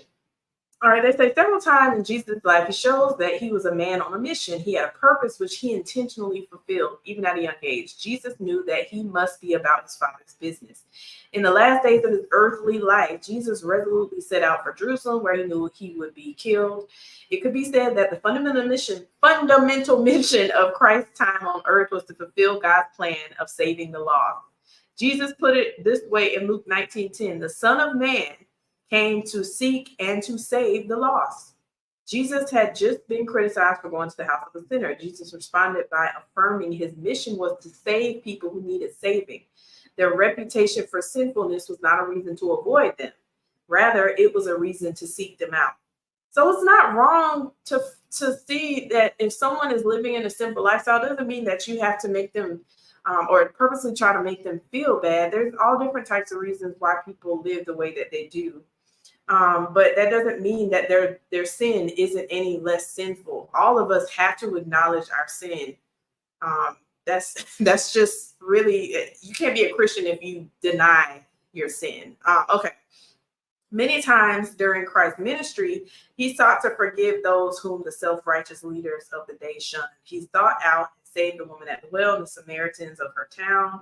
All right, they say several times in Jesus' life, he shows that he was a man on a mission. He had a purpose which he intentionally fulfilled, even at a young age. Jesus knew that he must be about his Father's business. In the last days of his earthly life, Jesus resolutely set out for Jerusalem, where he knew he would be killed. It could be said that the fundamental mission of Christ's time on earth was to fulfill God's plan of saving the lost. Jesus put it this way in Luke 19:10, the Son of Man came to seek and to save the lost. Jesus had just been criticized for going to the house of a sinner. Jesus responded by affirming his mission was to save people who needed saving. Their reputation for sinfulness was not a reason to avoid them. Rather, it was a reason to seek them out. So it's not wrong to see that if someone is living in a sinful lifestyle, doesn't mean that you have to make them or purposely try to make them feel bad. There's all different types of reasons why people live the way that they do. But that doesn't mean that their sin isn't any less sinful. All of us have to acknowledge our sin. That's just really, you can't be a Christian if you deny your sin. Okay. Many times during Christ's ministry, he sought to forgive those whom the self-righteous leaders of the day shunned. He sought out and saved the woman at the well and the Samaritans of her town.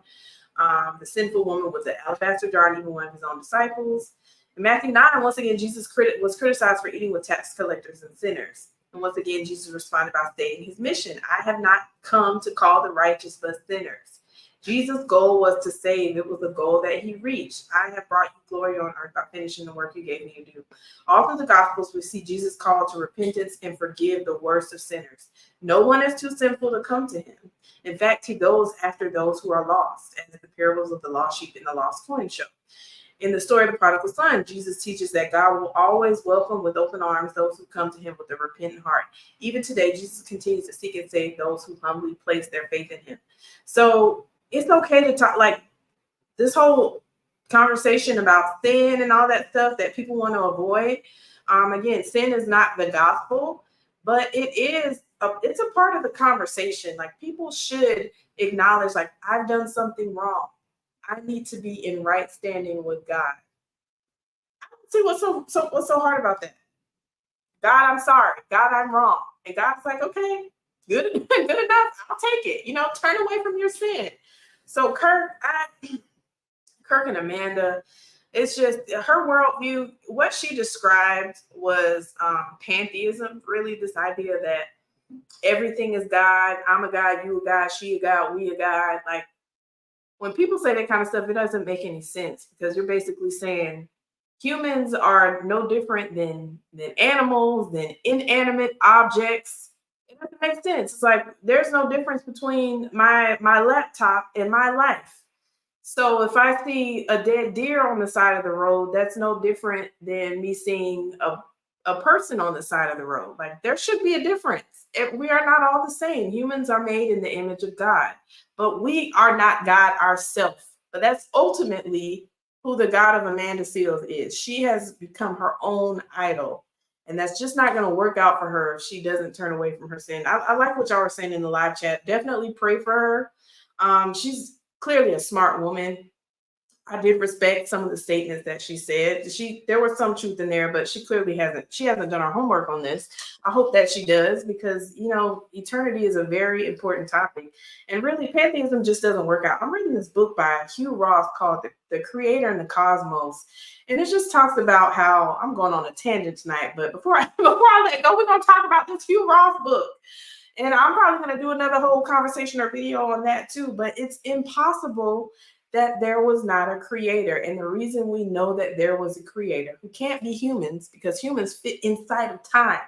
The sinful woman with the alabaster jar, and even one of his own disciples. In Matthew 9, once again, Jesus was criticized for eating with tax collectors and sinners. And once again, Jesus responded by stating his mission. I have not come to call the righteous, but sinners. Jesus' goal was to save. It was a goal that he reached. I have brought you glory on earth by finishing the work you gave me to do. All through the Gospels, we see Jesus call to repentance and forgive the worst of sinners. No one is too sinful to come to him. In fact, he goes after those who are lost, as the parables of the lost sheep and the lost coin show. In the story of the prodigal son, Jesus teaches that God will always welcome with open arms those who come to him with a repentant heart. Even today, Jesus continues to seek and save those who humbly place their faith in him. So it's okay to talk, like, this whole conversation about sin and all that stuff that people want to avoid. Again, sin is not the gospel, but it's a part of the conversation. Like, people should acknowledge, like, I've done something wrong. I need to be in right standing with God. I don't see what's so hard about that. God, I'm sorry. God, I'm wrong. And God's like, okay, good enough. I'll take it. Turn away from your sin. So Kirk and Amanda, it's just her worldview. What she described was pantheism, really, this idea that everything is God. I'm a God, you a God, she a God, we a God. Like, when people say that kind of stuff, it doesn't make any sense, because you're basically saying humans are no different than animals, than inanimate objects. It doesn't make sense. It's like there's no difference between my laptop and my life. So if I see a dead deer on the side of the road, that's no different than me seeing a person on the side of the road. Like, there should be a difference. We are not all the same. Humans are made in the image of God, but we are not God ourselves. But that's ultimately who the God of Amanda Seals is. She has become her own idol. And that's just not going to work out for her if she doesn't turn away from her sin. I like what y'all were saying in the live chat. Definitely pray for her. She's clearly a smart woman. I did respect some of the statements that she said. There was some truth in there, but she clearly hasn't done her homework on this. I hope that she does, because eternity is a very important topic. And really, pantheism just doesn't work out. I'm reading this book by Hugh Ross called The Creator and the Cosmos. And it just talks about how, I'm going on a tangent tonight, but before I let go, we're gonna talk about this Hugh Ross book. And I'm probably going to do another whole conversation or video on that too, but it's impossible that there was not a creator. And the reason we know that there was a creator, who can't be humans, because humans fit inside of time.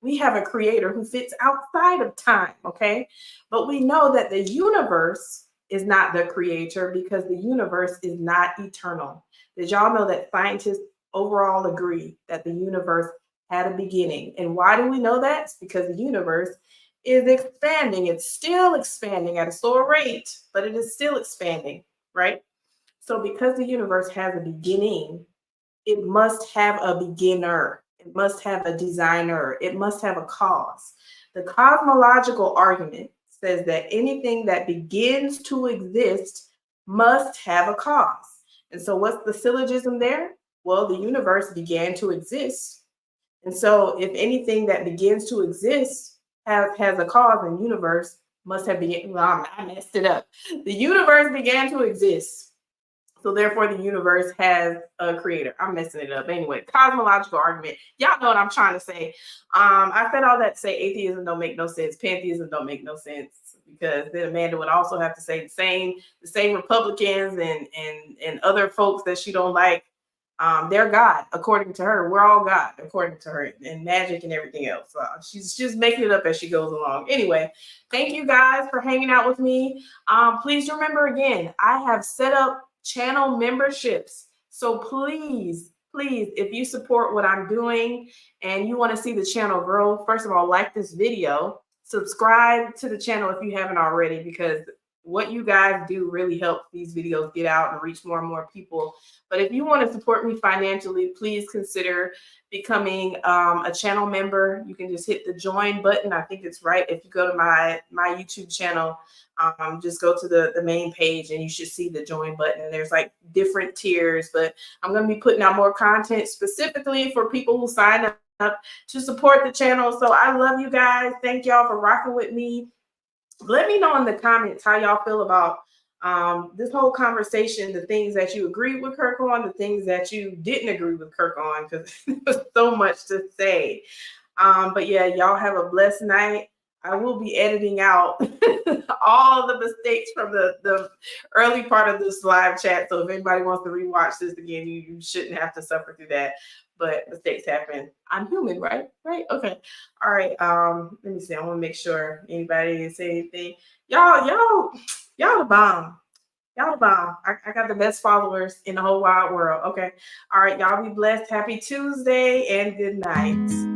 We have a creator who fits outside of time, okay? But we know that the universe is not the creator, because the universe is not eternal. Did y'all know that scientists overall agree that the universe had a beginning? And why do we know that? It's because the universe is expanding. It's still expanding at a slower rate, but it is still expanding, right? So because the universe has a beginning, it must have a beginner. It must have a designer. It must have a cause. The cosmological argument says that anything that begins to exist must have a cause. And so what's the syllogism there? Well, the universe began to exist. And so if anything that begins to exist has a cause, and universe must have begun. Well, I messed it up. The universe began to exist. So therefore, the universe has a creator. I'm messing it up. Anyway, cosmological argument. Y'all know what I'm trying to say. I said all that to say atheism don't make no sense. Pantheism don't make no sense, because then Amanda would also have to say the same Republicans and other folks that she don't like. They're God, according to her. We're all God, according to her, and magic and everything else. She's just making it up as she goes along. Anyway, thank you guys for hanging out with me. Please remember, again, I have set up channel memberships. So please, if you support what I'm doing and you want to see the channel grow, first of all, like this video, subscribe to the channel if you haven't already, because what you guys do really helps these videos get out and reach more and more people. But if you want to support me financially, please consider becoming a channel member. You can just hit the join button. I think it's right. If you go to my YouTube channel, just go to the main page and you should see the join button. There's like different tiers, but I'm going to be putting out more content specifically for people who sign up to support the channel. So I love you guys. Thank y'all for rocking with me. Let me know in the comments how y'all feel about this whole conversation, the things that you agreed with Kirk on, the things that you didn't agree with Kirk on, because there's so much to say. But yeah, y'all have a blessed night. I will be editing out all the mistakes from the early part of this live chat. So if anybody wants to rewatch this again, you shouldn't have to suffer through that. But mistakes happen. I'm human, right? Right? Okay. All right. Let me see. I want to make sure anybody didn't say anything. Y'all the bomb. Y'all the bomb. I got the best followers in the whole wide world. Okay. All right. Y'all be blessed. Happy Tuesday and good night.